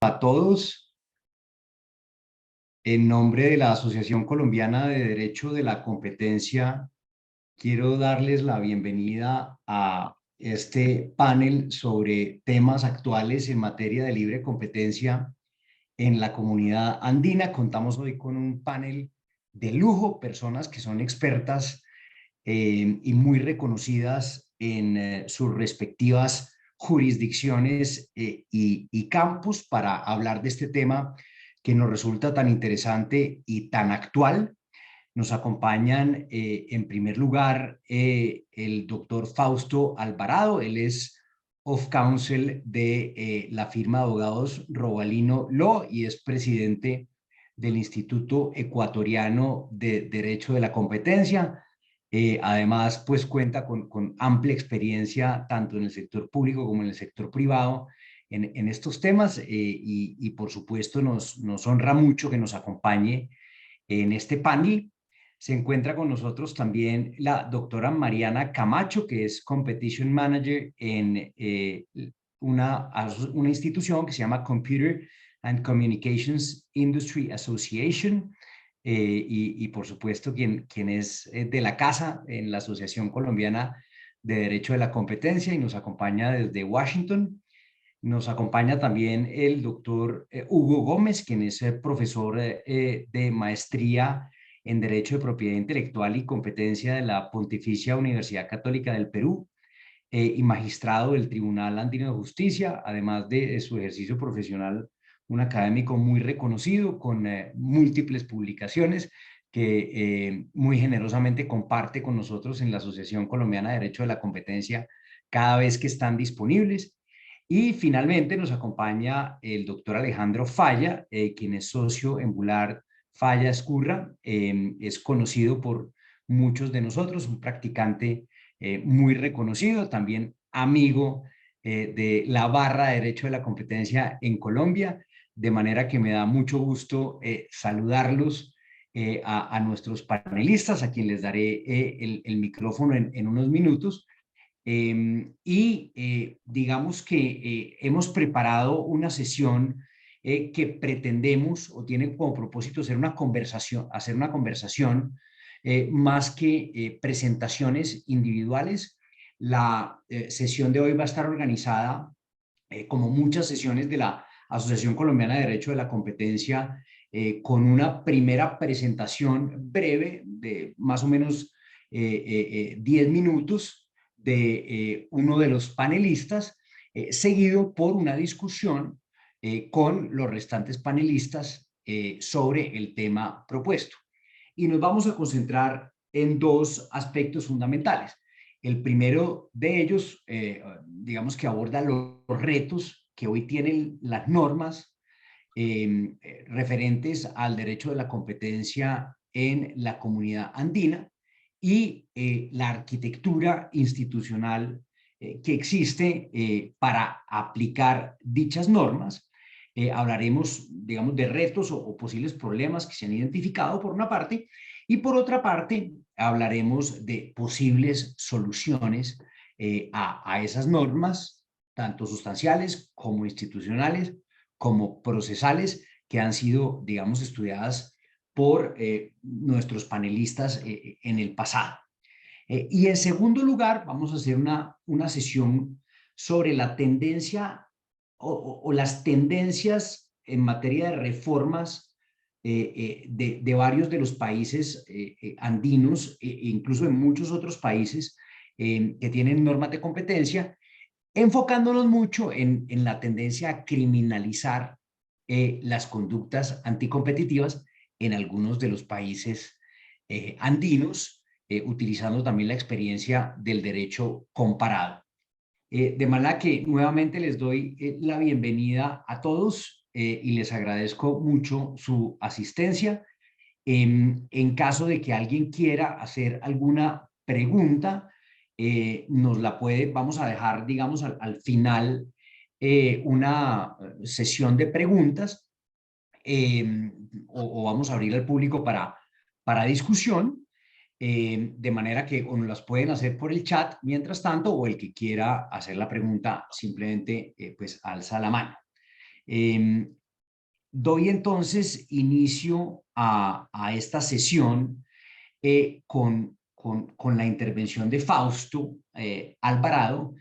A todos, en nombre de la Asociación Colombiana de Derecho de la Competencia, quiero darles la bienvenida a este panel sobre temas actuales en materia de libre competencia en la comunidad andina. Contamos hoy con un panel de lujo, personas que son expertas y muy reconocidas en sus respectivas jurisdicciones y campus para hablar de este tema que nos resulta tan interesante y tan actual. Nos acompañan en primer lugar el doctor Fausto Alvarado. Él es of counsel de la firma de abogados Robalino Law y es presidente del Instituto Ecuatoriano de Derecho de la Competencia. Además, pues cuenta con amplia experiencia tanto en el sector público como en el sector privado en estos temas y por supuesto nos honra mucho que nos acompañe en este panel. Se encuentra con nosotros también la doctora Mariana Camacho, que es Competition Manager en una institución que se llama Computer and Communications Industry Association, y por supuesto quien es de la casa en la Asociación Colombiana de Derecho de la Competencia y nos acompaña desde Washington. Nos acompaña también el doctor Hugo Gómez, quien es profesor de maestría en Derecho de Propiedad Intelectual y Competencia de la Pontificia Universidad Católica del Perú y magistrado del Tribunal Andino de Justicia, además de su ejercicio profesional, un académico muy reconocido con múltiples publicaciones que muy generosamente comparte con nosotros en la Asociación Colombiana de Derecho de la Competencia cada vez que están disponibles. Y finalmente nos acompaña el doctor Alejandro Falla, quien es socio en Boulard Falla Escurra. Es conocido por muchos de nosotros, un practicante muy reconocido, también amigo de la barra de Derecho de la Competencia en Colombia, de manera que me da mucho gusto saludarlos a nuestros panelistas, a quien les daré el micrófono en unos minutos. Digamos que hemos preparado una sesión que pretendemos o tiene como propósito hacer una conversación más que presentaciones individuales. La sesión de hoy va a estar organizada como muchas sesiones de la Asociación Colombiana de Derecho de la Competencia, con una primera presentación breve de más o menos 10 minutos de uno de los panelistas, seguido por una discusión con los restantes panelistas sobre el tema propuesto. Y nos vamos a concentrar en dos aspectos fundamentales. El primero de ellos, digamos que aborda los retos que hoy tienen las normas referentes al derecho de la competencia en la comunidad andina y la arquitectura institucional que existe para aplicar dichas normas. Hablaremos, digamos, de retos o posibles problemas que se han identificado por una parte, y por otra parte hablaremos de posibles soluciones a esas normas, tanto sustanciales como institucionales, como procesales, que han sido, digamos, estudiadas por nuestros panelistas en el pasado. Y en segundo lugar, vamos a hacer una sesión sobre la tendencia o las tendencias en materia de reformas de varios de los países andinos, incluso en muchos otros países que tienen normas de competencia, enfocándonos mucho en la tendencia a criminalizar las conductas anticompetitivas en algunos de los países andinos, utilizando también la experiencia del derecho comparado. De manera que nuevamente les doy la bienvenida a todos y les agradezco mucho su asistencia. En caso de que alguien quiera hacer alguna pregunta, nos la vamos a dejar, digamos, al final una sesión de preguntas, o vamos a abrir al público para discusión, de manera que o nos las pueden hacer por el chat mientras tanto, o el que quiera hacer la pregunta simplemente pues alza la mano. Em, Doy entonces inicio a esta sesión con la intervención de Fausto Alvarado,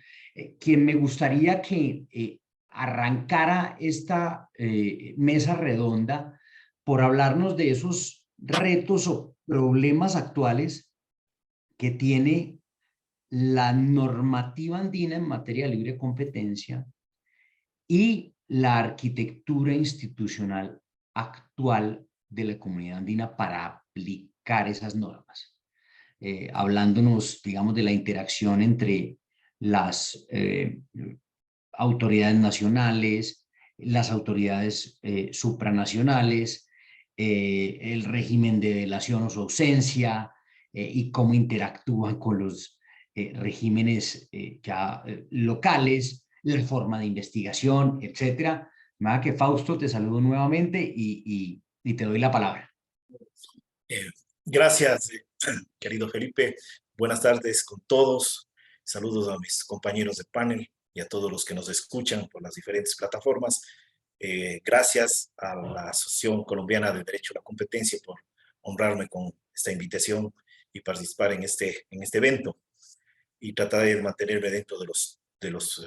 quien me gustaría que arrancara esta mesa redonda por hablarnos de esos retos o problemas actuales que tiene la normativa andina en materia de libre competencia y la arquitectura institucional actual de la comunidad andina para aplicar esas normas. Hablándonos, digamos, de la interacción entre las autoridades nacionales, las autoridades supranacionales, el régimen de delación o su ausencia y cómo interactúan con los regímenes ya locales, la forma de investigación, etcétera. Nada que Fausto, te saludo nuevamente y te doy la palabra. Eh, gracias, querido Felipe. Buenas tardes con todos. Saludos a mis compañeros de panel y a todos los que nos escuchan por las diferentes plataformas. Gracias a la Asociación Colombiana de Derecho a la Competencia por honrarme con esta invitación y participar en este evento y tratar de mantenerme dentro de los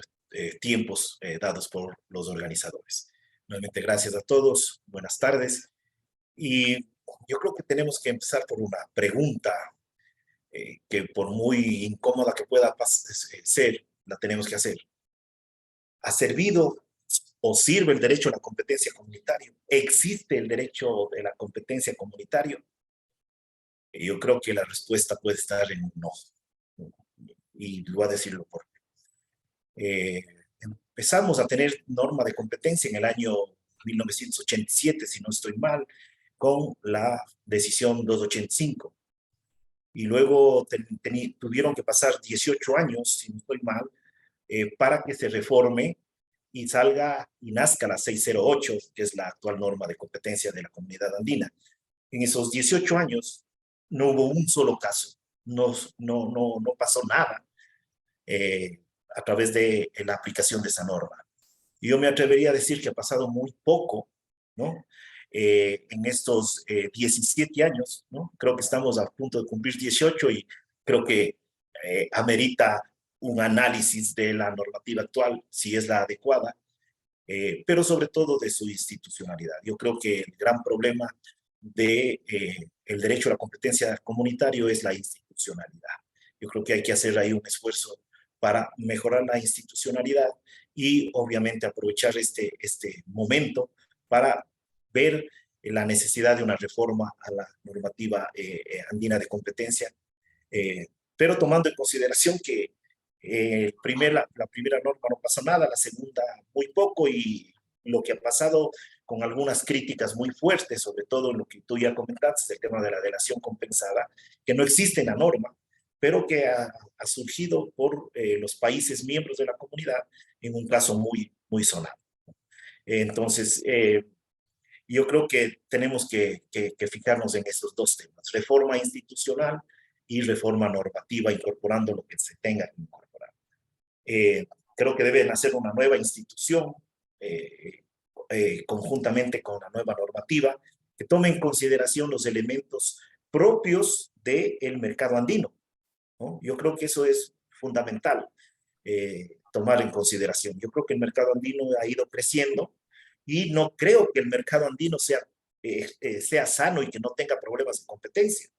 tiempos dados por los organizadores. Nuevamente, gracias a todos. Buenas tardes. Y yo creo que tenemos que empezar por una pregunta que por muy incómoda que pueda ser, la tenemos que hacer. ¿Ha servido o sirve el derecho a la competencia comunitaria? ¿Existe el derecho de la competencia comunitaria? Yo creo que la respuesta puede estar en no. Y voy a decirlo por qué. Empezamos a tener norma de competencia en el año 1987, si no estoy mal, con la decisión 285. Y luego tuvieron que pasar 18 años, si no estoy mal, para que se reforme y salga y nazca la 608, que es la actual norma de competencia de la comunidad andina. En esos 18 años no hubo un solo caso, no pasó nada a través de la aplicación de esa norma. Y yo me atrevería a decir que ha pasado muy poco, ¿no? En estos 17 años, ¿no? Creo que estamos a punto de cumplir 18 y creo que amerita un análisis de la normativa actual, si es la adecuada, pero sobre todo de su institucionalidad. Yo creo que el gran problema de el derecho a la competencia comunitario es la institucionalidad. Yo creo que hay que hacer ahí un esfuerzo para mejorar la institucionalidad y obviamente aprovechar este momento para ver la necesidad de una reforma a la normativa andina de competencia, pero tomando en consideración que la primera norma no pasó nada, la segunda muy poco, y lo que ha pasado con algunas críticas muy fuertes, sobre todo en lo que tú ya comentaste, el tema de la delación compensada, que no existe en la norma, pero que ha surgido por los países miembros de la comunidad en un caso muy sonado. Entonces, yo creo que tenemos que fijarnos en esos dos temas, reforma institucional y reforma normativa, incorporando lo que se tenga que incorporar. Creo que deben hacer una nueva institución conjuntamente con la nueva normativa que tome en consideración los elementos propios del mercado andino, ¿no? Yo creo que eso es fundamental, tomar en consideración. Yo creo que el mercado andino ha ido creciendo y no creo que el mercado andino sea sano y que no tenga problemas de competencia,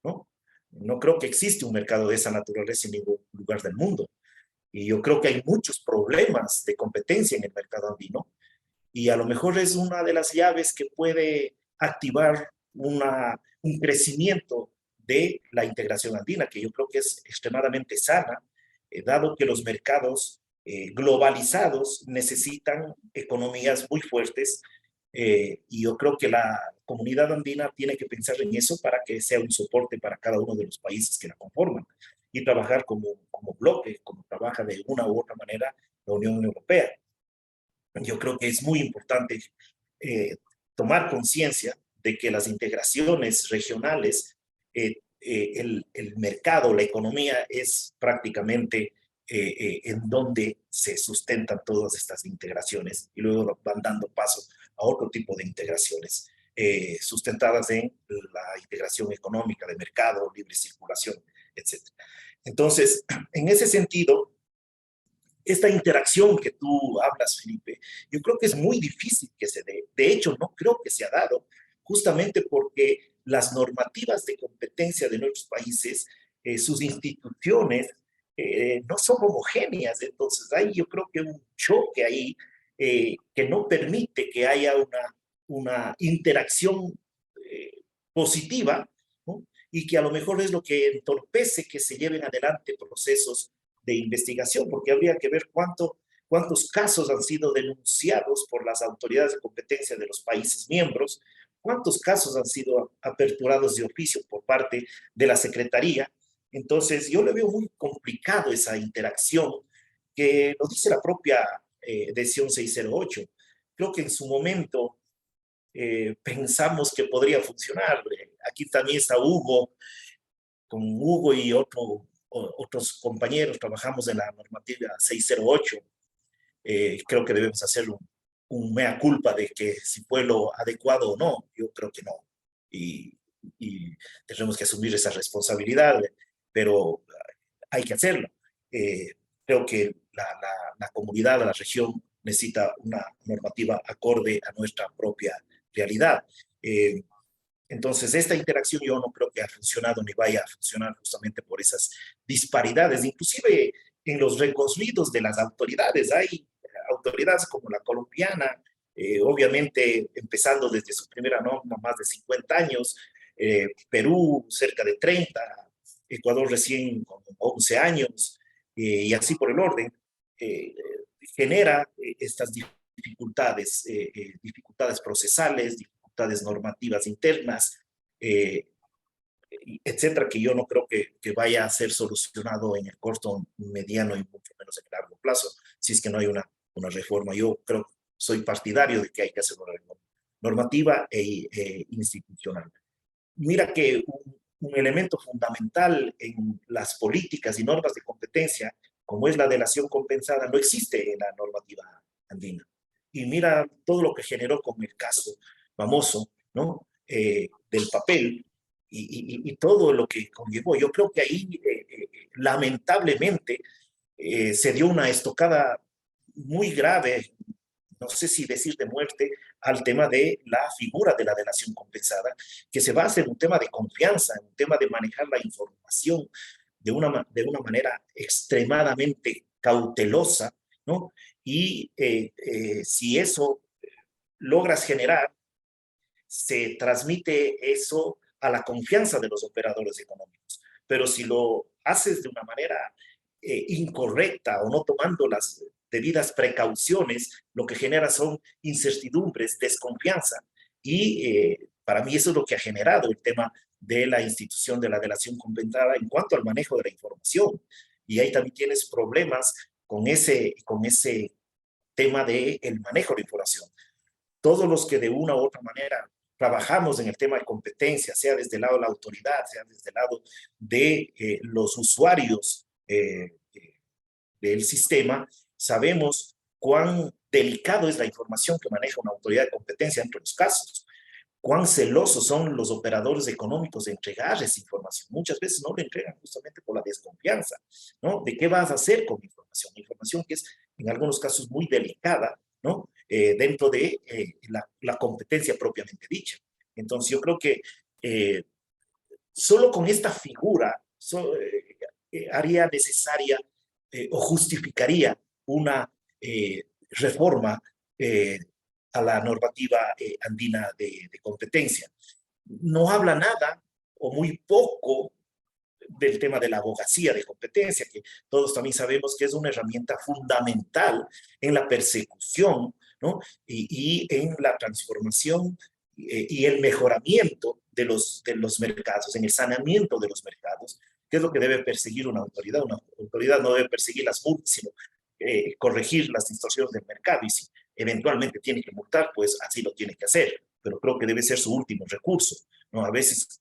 ¿no? No creo que existe un mercado de esa naturaleza en ningún lugar del mundo. Y yo creo que hay muchos problemas de competencia en el mercado andino y a lo mejor es una de las llaves que puede activar un crecimiento de la integración andina, que yo creo que es extremadamente sana, dado que los mercados globalizados necesitan economías muy fuertes, y yo creo que la comunidad andina tiene que pensar en eso para que sea un soporte para cada uno de los países que la conforman y trabajar como bloque, como trabaja de una u otra manera la Unión Europea. Yo creo que es muy importante tomar conciencia de que las integraciones regionales, el mercado, la economía es prácticamente en donde se sustentan todas estas integraciones y luego van dando paso a otro tipo de integraciones sustentadas en la integración económica de mercado, libre circulación, etc. Entonces, en ese sentido, esta interacción que tú hablas, Felipe, yo creo que es muy difícil que se dé. De hecho, no creo que se ha dado, justamente porque las normativas de competencia de nuestros países, sus instituciones, no son homogéneas. Entonces, hay yo creo que un choque ahí que no permite que haya una interacción positiva, ¿no? Y que a lo mejor es lo que entorpece que se lleven adelante procesos de investigación, porque habría que ver cuántos casos han sido denunciados por las autoridades de competencia de los países miembros, cuántos casos han sido aperturados de oficio por parte de la Secretaría. Entonces, yo le veo muy complicado esa interacción, que lo dice la propia decisión 608. Creo que en su momento pensamos que podría funcionar. Aquí también está Hugo, con Hugo y otros compañeros trabajamos en la normativa 608. Creo que debemos hacer un mea culpa de que si fue lo adecuado o no. Yo creo que no. Y tenemos que asumir esa responsabilidad, pero hay que hacerlo. Creo que la comunidad, la región, necesita una normativa acorde a nuestra propia realidad. Entonces, esta interacción yo no creo que ha funcionado ni vaya a funcionar justamente por esas disparidades. Inclusive en los recorridos de las autoridades, hay autoridades como la colombiana, obviamente empezando desde su primera norma, más de 50 años, Perú cerca de 30, Ecuador recién con 11 años, y así por el orden, eh, genera estas dificultades procesales, dificultades normativas internas, eh, etcétera, que yo no creo que vaya a ser solucionado en el corto, mediano y mucho menos en el largo plazo, si es que no hay una reforma. Yo creo, soy partidario de que hay que hacer una reforma normativa institucional. Mira que un elemento fundamental en las políticas y normas de competencia, como es la delación compensada, no existe en la normativa andina. Y mira todo lo que generó con el caso famoso, ¿no? Del papel y todo lo que conllevó. Yo creo que ahí, lamentablemente, se dio una estocada muy grave, no sé si decir de muerte, al tema de la figura de la delación compensada, que se basa en un tema de confianza, en un tema de manejar la información de una manera extremadamente cautelosa, ¿no? Y si eso logras generar, se transmite eso a la confianza de los operadores económicos. Pero si lo haces de una manera incorrecta o no tomando las debidas precauciones, lo que genera son incertidumbres, desconfianza. Y para mí eso es lo que ha generado el tema de la institución de la delación compensada en cuanto al manejo de la información. Y ahí también tienes problemas con ese tema del manejo de la información. Todos los que de una u otra manera trabajamos en el tema de competencia, sea desde el lado de la autoridad, sea desde el lado de los usuarios del sistema, sabemos cuán delicado es la información que maneja una autoridad de competencia entre los casos, cuán celosos son los operadores económicos de entregar esa información. Muchas veces no la entregan justamente por la desconfianza, ¿no? ¿De qué vas a hacer con información? Información que es en algunos casos muy delicada, ¿no? Dentro de la competencia propiamente dicha. Entonces yo creo que solo con esta figura haría necesaria o justificaría una reforma a la normativa andina de competencia. No habla nada o muy poco del tema de la abogacía de competencia, que todos también sabemos que es una herramienta fundamental en la persecución, ¿no? y en la transformación y el mejoramiento de los mercados, en el saneamiento de los mercados, que es lo que debe perseguir una autoridad. Una autoridad no debe perseguir las multas, sino corregir las distorsiones del mercado, y si eventualmente tiene que multar, pues así lo tiene que hacer, pero creo que debe ser su último recurso, ¿no? A veces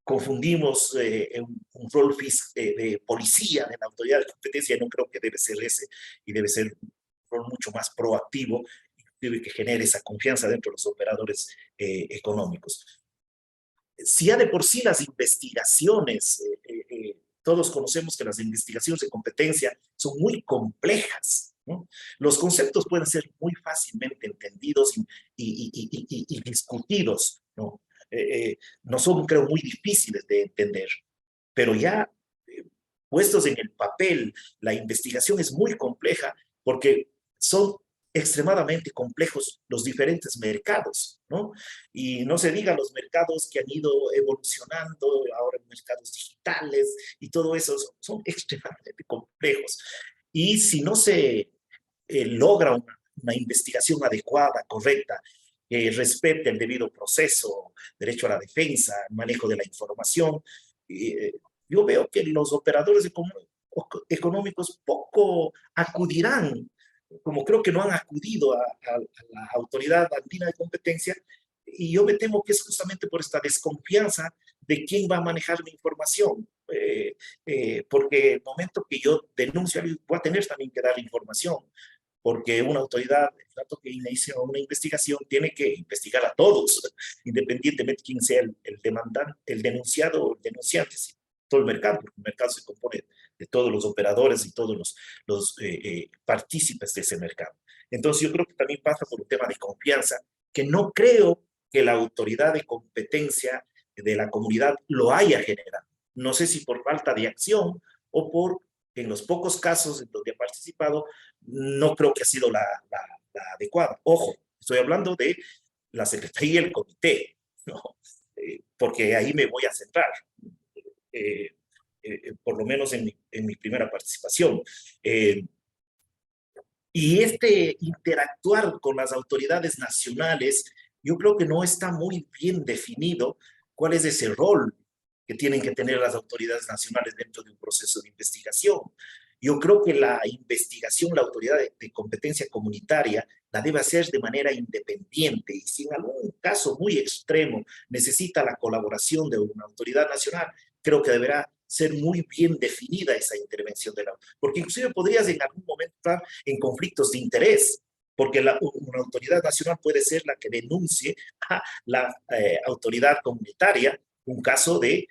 confundimos un rol de policía de la autoridad de competencia. No creo que debe ser ese, y debe ser un rol mucho más proactivo, debe que genere esa confianza dentro de los operadores económicos. Si ya de por sí las investigaciones, todos conocemos que las investigaciones de competencia son muy complejas, ¿no? Los conceptos pueden ser muy fácilmente entendidos y discutidos, ¿no? No son, creo, muy difíciles de entender, pero ya puestos en el papel, la investigación es muy compleja porque son extremadamente complejos los diferentes mercados, ¿no? Y no se diga los mercados que han ido evolucionando, ahora mercados digitales y todo eso son extremadamente complejos. Y si no se logra una investigación adecuada, correcta, que respete el debido proceso, derecho a la defensa, manejo de la información, eh, yo veo que los operadores económicos poco acudirán, como creo que no han acudido a la Autoridad Andina de Competencia, y yo me temo que es justamente por esta desconfianza de quién va a manejar mi información. Porque el momento que yo denuncio, voy a tener también que dar información, porque una autoridad, el rato que inicia una investigación, tiene que investigar a todos, independientemente de quién sea el demandante, el denunciado o el denunciante, sí, todo el mercado, porque el mercado se compone de todos los operadores y todos los partícipes de ese mercado. Entonces yo creo que también pasa por un tema de confianza, que no creo que la autoridad de competencia de la comunidad lo haya generado. No sé si por falta de acción o por, en los pocos casos en donde ha participado, no creo que ha sido la adecuada. Ojo, estoy hablando de la Secretaría y el Comité, ¿no? Porque ahí me voy a centrar, por lo menos en mi primera participación. Y este interactuar con las autoridades nacionales, yo creo que no está muy bien definido cuál es ese rol que tienen que tener las autoridades nacionales dentro de un proceso de investigación. Yo creo que la investigación, la autoridad de competencia comunitaria, la debe hacer de manera independiente, y si en algún caso muy extremo necesita la colaboración de una autoridad nacional, creo que deberá ser muy bien definida esa intervención de la, porque inclusive podrías en algún momento estar en conflictos de interés, porque una autoridad nacional puede ser la que denuncie a la autoridad comunitaria un caso de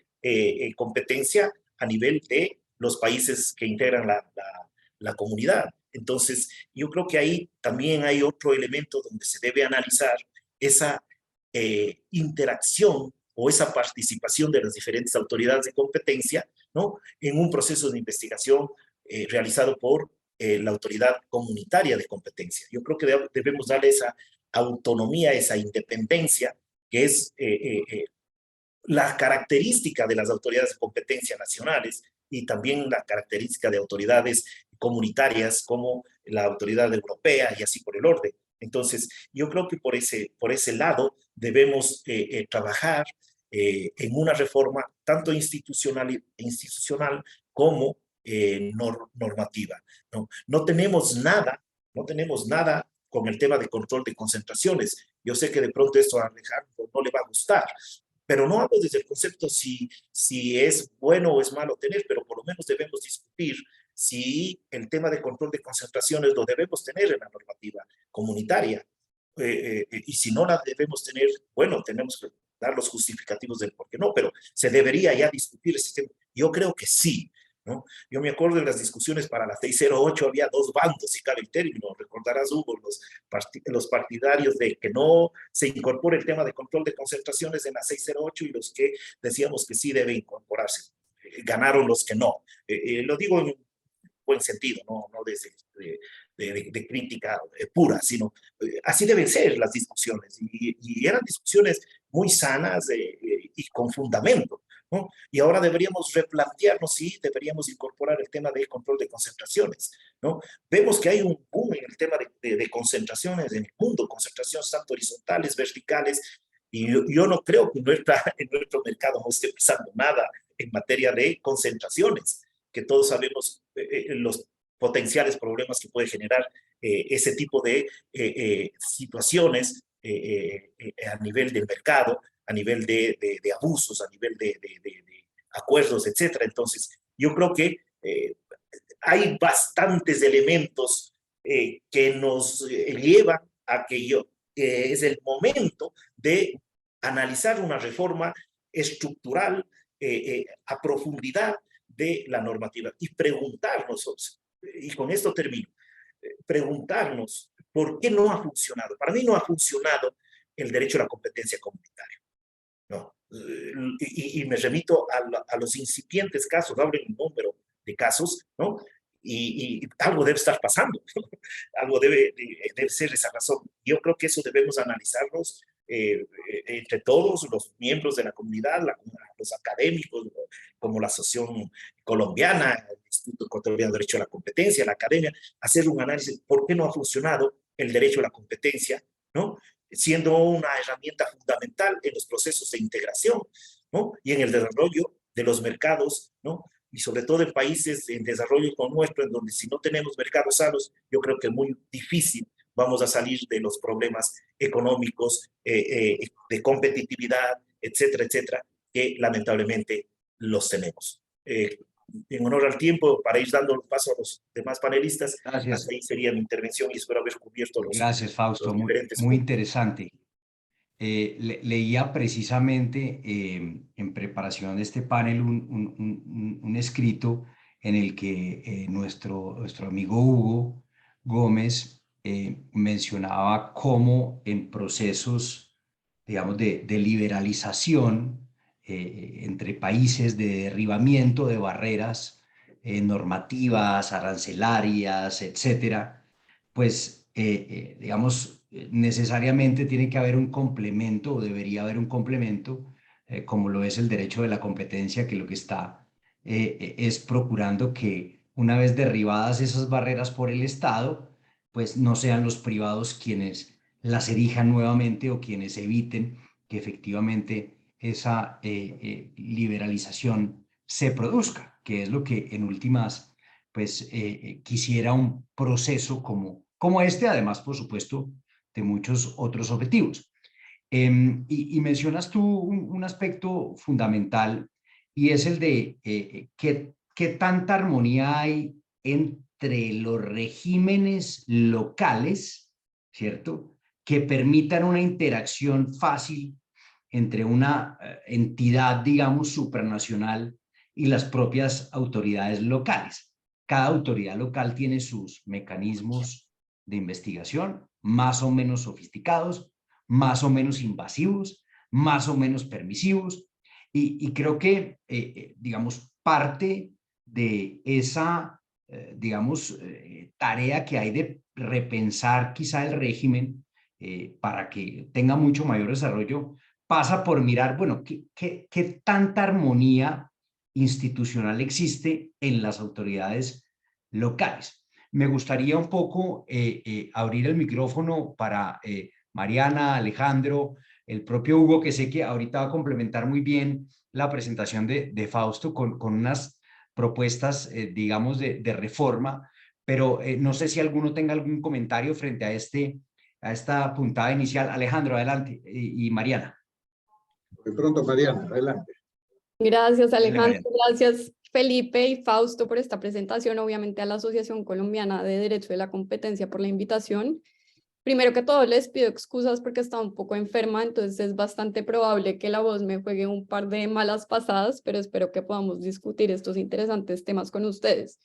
competencia a nivel de los países que integran la comunidad. Entonces, yo creo que ahí también hay otro elemento donde se debe analizar esa interacción o esa participación de las diferentes autoridades de competencia, ¿no? En un proceso de investigación realizado por la autoridad comunitaria de competencia. Yo creo que debemos darle esa autonomía, esa independencia, que es la característica de las autoridades de competencia nacionales y también la característica de autoridades comunitarias como la autoridad europea y así por el orden. Entonces, yo creo que por ese lado debemos trabajar en una reforma tanto institucional como normativa. No tenemos nada con el tema de control de concentraciones. Yo sé que de pronto esto a Alejandro no le va a gustar, pero no hablo desde el concepto si es bueno o es malo tener, pero por lo menos debemos discutir si el tema de control de concentraciones lo debemos tener en la normativa comunitaria. Y si no la debemos tener, bueno, tenemos que dar los justificativos del por qué no, pero se debería ya discutir ese tema. Yo creo que sí, ¿no? Yo me acuerdo de las discusiones para la 608, había dos bandos, si cabe el término, recordarás, Hugo, los partidarios de que no se incorpore el tema de control de concentraciones en la 608 y los que decíamos que sí debe incorporarse. Ganaron los que no. Lo digo en buen sentido, no desde de crítica pura, sino así deben ser las discusiones. Y eran discusiones muy sanas y con fundamento, ¿no? Y ahora deberíamos replantearnos si deberíamos incorporar el tema del control de concentraciones, ¿no? Vemos que hay un boom en el tema de concentraciones en el mundo, concentraciones tanto horizontales, verticales, y yo no creo que en nuestro mercado no esté pasando nada en materia de concentraciones, que todos sabemos los potenciales problemas que puede generar ese tipo de situaciones a nivel del mercado, a nivel de abusos, a nivel de acuerdos, etcétera. Entonces, yo creo que hay bastantes elementos que nos llevan a que es el momento de analizar una reforma estructural a profundidad de la normativa y preguntarnos, y con esto termino, preguntarnos por qué no ha funcionado. Para mí no ha funcionado el derecho a la competencia comunitaria. No. Y me remito a los incipientes casos, hablen un número de casos, ¿no? Y algo debe estar pasando, algo debe ser esa razón. Yo creo que eso debemos analizarnos entre todos los miembros de la comunidad, los académicos, como la Asociación Colombiana, el Instituto Ecuatoriano de Derecho a la Competencia, la academia, hacer un análisis por qué no ha funcionado el derecho a la competencia, ¿no? Siendo una herramienta fundamental en los procesos de integración, ¿no? Y en el desarrollo de los mercados, ¿no? Y sobre todo en países en desarrollo como nuestro, en donde si no tenemos mercados sanos, yo creo que es muy difícil vamos a salir de los problemas económicos, de competitividad, etcétera, etcétera, que lamentablemente los tenemos. En honor al tiempo, para ir dando paso a los demás panelistas, Gracias, hasta ahí sería mi intervención y espero haber cubierto gracias Fausto, los muy, diferentes muy puntos. interesante. Leía precisamente en preparación de este panel un escrito en el que nuestro amigo Hugo Gómez mencionaba cómo en procesos, digamos, de liberalización entre países, de derribamiento de barreras normativas, arancelarias, etcétera, pues, digamos, necesariamente tiene que haber un complemento o debería haber un complemento, como lo es el derecho de la competencia, que lo que está es procurando que una vez derribadas esas barreras por el Estado, pues no sean los privados quienes las erijan nuevamente o quienes eviten que efectivamente esa liberalización se produzca, que es lo que en últimas pues quisiera un proceso como este, además, por supuesto, de muchos otros objetivos. Y mencionas tú un aspecto fundamental y es el de qué tanta armonía hay entre los regímenes locales, ¿cierto? Que permitan una interacción fácil entre una entidad, digamos, supranacional y las propias autoridades locales. Cada autoridad local tiene sus mecanismos de investigación más o menos sofisticados, más o menos invasivos, más o menos permisivos, y creo que, digamos, parte de esa, digamos, tarea que hay de repensar quizá el régimen para que tenga mucho mayor desarrollo, pasa por mirar, bueno, qué tanta armonía institucional existe en las autoridades locales. Me gustaría un poco abrir el micrófono para Mariana, Alejandro, el propio Hugo, que sé que ahorita va a complementar muy bien la presentación de Fausto con unas propuestas, digamos, de reforma, pero no sé si alguno tenga algún comentario frente a esta puntada inicial. Alejandro, adelante, y Mariana. De pronto, Mariana, adelante. Gracias, Dale, Alejandro. Mariana. Gracias, Felipe y Fausto, por esta presentación. Obviamente a la Asociación Colombiana de Derecho de la Competencia por la invitación. Primero que todo, les pido excusas porque estaba un poco enferma, entonces es bastante probable que la voz me juegue un par de malas pasadas, pero espero que podamos discutir estos interesantes temas con ustedes.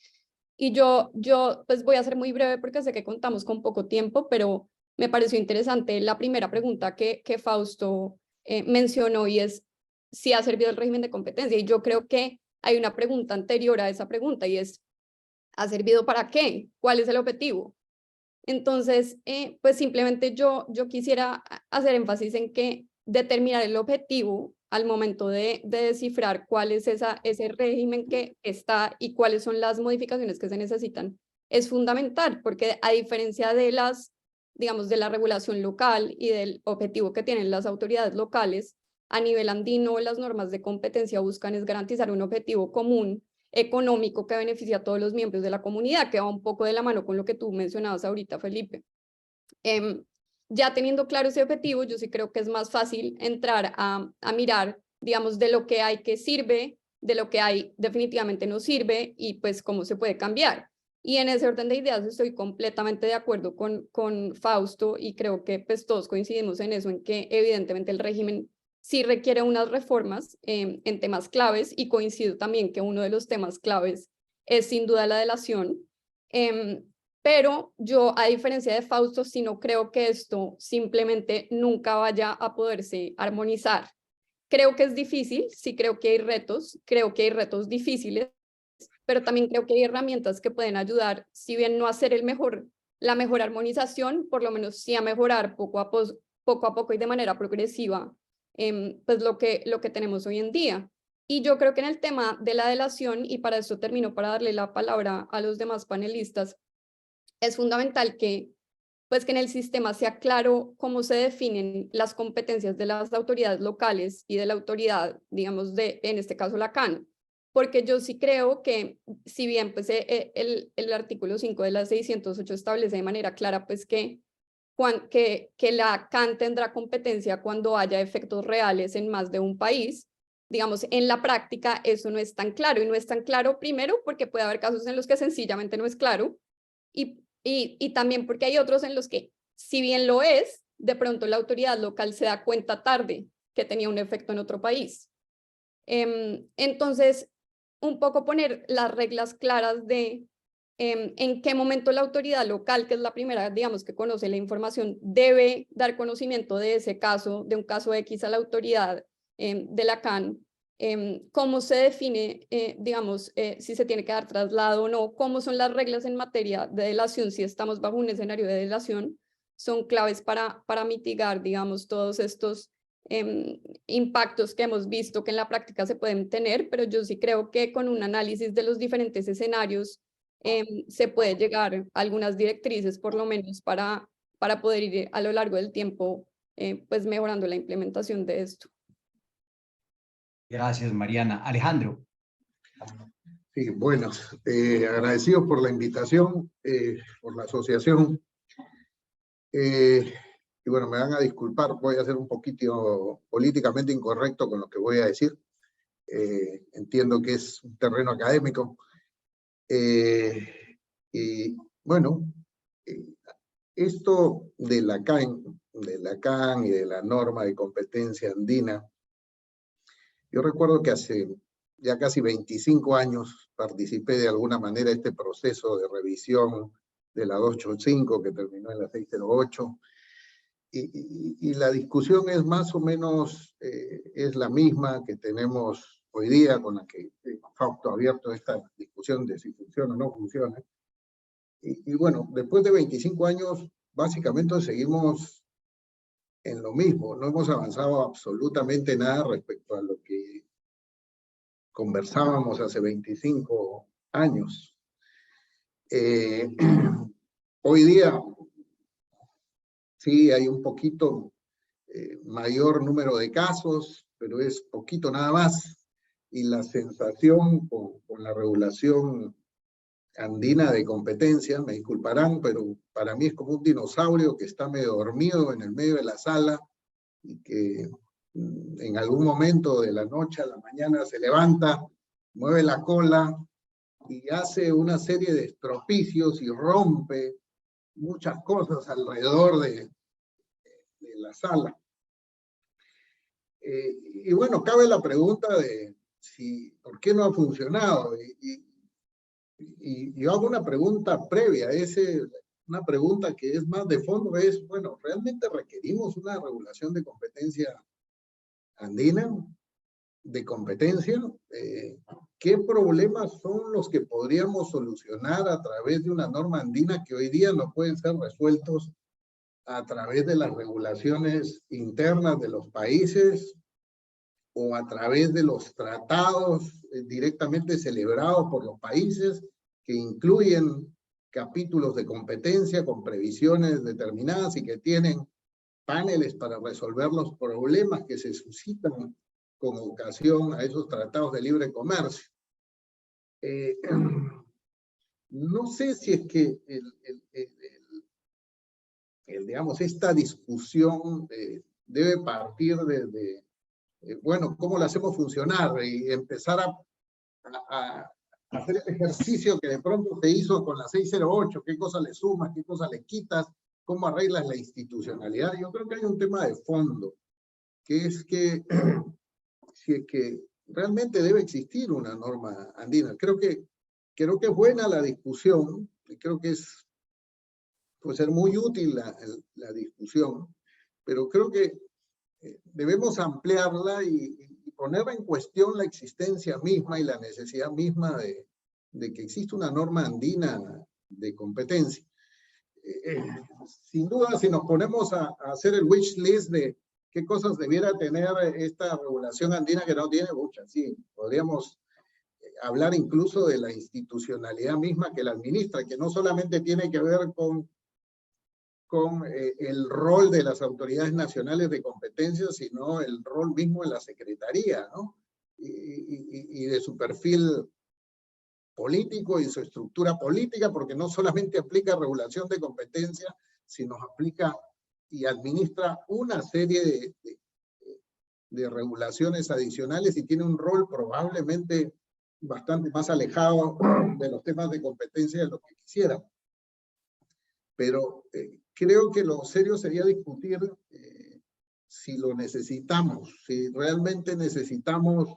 Y yo pues voy a ser muy breve porque sé que contamos con poco tiempo, pero me pareció interesante la primera pregunta que Fausto mencionó y es si ha servido el régimen de competencia. Y yo creo que hay una pregunta anterior a esa pregunta y es, ¿ha servido para qué? ¿Cuál es el objetivo? Entonces, pues simplemente yo quisiera hacer énfasis en que determinar el objetivo al momento de descifrar cuál es ese régimen que está y cuáles son las modificaciones que se necesitan es fundamental, porque a diferencia de digamos, de la regulación local y del objetivo que tienen las autoridades locales, a nivel andino las normas de competencia buscan es garantizar un objetivo común económico que beneficia a todos los miembros de la comunidad, que va un poco de la mano con lo que tú mencionabas ahorita, Felipe. ya teniendo claro ese objetivo, yo sí creo que es más fácil entrar a mirar, digamos, de lo que hay que sirve, de lo que hay definitivamente no sirve y pues cómo se puede cambiar. Y en ese orden de ideas estoy completamente de acuerdo con Fausto y creo que pues todos coincidimos en eso, en que evidentemente el régimen sí requiere unas reformas en temas claves y coincido también que uno de los temas claves es sin duda la delación. Pero yo, a diferencia de Fausto, sí no creo que esto simplemente nunca vaya a poderse armonizar. Creo que es difícil, sí creo que hay retos difíciles, pero también creo que hay herramientas que pueden ayudar, si bien no a hacer la mejor armonización, por lo menos sí a mejorar poco a poco y de manera progresiva, pues lo que tenemos hoy en día. Y yo creo que en el tema de la delación, y para eso termino para darle la palabra a los demás panelistas, es fundamental que pues que en el sistema sea claro cómo se definen las competencias de las autoridades locales y de la autoridad, digamos, en este caso la CAN, porque yo sí creo que si bien pues el artículo 5 de la 608 establece de manera clara pues que la CAN tendrá competencia cuando haya efectos reales en más de un país, digamos, en la práctica eso no es tan claro, y no es tan claro primero porque puede haber casos en los que sencillamente no es claro, y también porque hay otros en los que, si bien lo es, de pronto la autoridad local se da cuenta tarde que tenía un efecto en otro país. Entonces, un poco poner las reglas claras de en qué momento la autoridad local, que es la primera, digamos, que conoce la información, debe dar conocimiento de ese caso, de un caso X a la autoridad de la CAN, cómo se define, digamos, si se tiene que dar traslado o no, cómo son las reglas en materia de delación, si estamos bajo un escenario de delación, son claves para mitigar, digamos, todos estos impactos que hemos visto que en la práctica se pueden tener, pero yo sí creo que con un análisis de los diferentes escenarios se puede llegar a algunas directrices, por lo menos, para poder ir a lo largo del tiempo, pues mejorando la implementación de esto. Gracias, Mariana. Alejandro. Sí, bueno, agradecidos por la invitación, por la asociación. Y bueno, me van a disculpar, voy a ser un poquito políticamente incorrecto con lo que voy a decir. Entiendo que es un terreno académico. Y bueno, esto de la CAN y de la norma de competencia andina, yo recuerdo que hace ya casi 25 años participé de alguna manera en este proceso de revisión de la 285 que terminó en la 608, y la discusión es más o menos es la misma que tenemos hoy día, con la que Fausto ha abierto esta discusión de si funciona o no funciona. Y bueno, después de 25 años, básicamente seguimos en lo mismo, no hemos avanzado absolutamente nada respecto a lo que conversábamos hace 25 años. Hoy día sí hay un poquito mayor número de casos, pero es poquito nada más, y la sensación con la regulación andina de competencia, me disculparán, pero para mí es como un dinosaurio que está medio dormido en el medio de la sala y que en algún momento de la noche a la mañana se levanta, mueve la cola y hace una serie de estropicios y rompe muchas cosas alrededor de la sala. Y bueno, cabe la pregunta de por qué no ha funcionado. Y yo hago una pregunta previa, una pregunta que es más de fondo, es, bueno, ¿realmente requerimos una regulación de competencia andina? ¿De competencia? ¿Qué problemas son los que podríamos solucionar a través de una norma andina que hoy día no pueden ser resueltos a través de las regulaciones internas de los países o a través de los tratados directamente celebrados por los países que incluyen capítulos de competencia con previsiones determinadas y que tienen paneles para resolver los problemas que se suscitan con ocasión a esos tratados de libre comercio? No sé si es que el digamos, esta discusión debe partir de bueno, ¿cómo lo hacemos funcionar? Y empezar a hacer el ejercicio que de pronto se hizo con la 608, qué cosa le sumas, qué cosa le quitas, cómo arreglas la institucionalidad. Yo creo que hay un tema de fondo, que es que si es que realmente debe existir una norma andina. Creo que es buena la discusión, y creo que puede ser muy útil la discusión, pero creo que debemos ampliarla y poner en cuestión la existencia misma y la necesidad misma de que exista una norma andina de competencia. Sin duda, si nos ponemos a hacer el wish list de qué cosas debiera tener esta regulación andina que no tiene muchas, sí, podríamos hablar incluso de la institucionalidad misma que la administra, que no solamente tiene que ver con el rol de las autoridades nacionales de competencia, sino el rol mismo de la secretaría, ¿no? Y de su perfil político y su estructura política, porque no solamente aplica regulación de competencia, sino aplica y administra una serie de regulaciones adicionales y tiene un rol probablemente bastante más alejado de los temas de competencia de lo que quisiera. Pero creo que lo serio sería discutir si lo necesitamos, si realmente necesitamos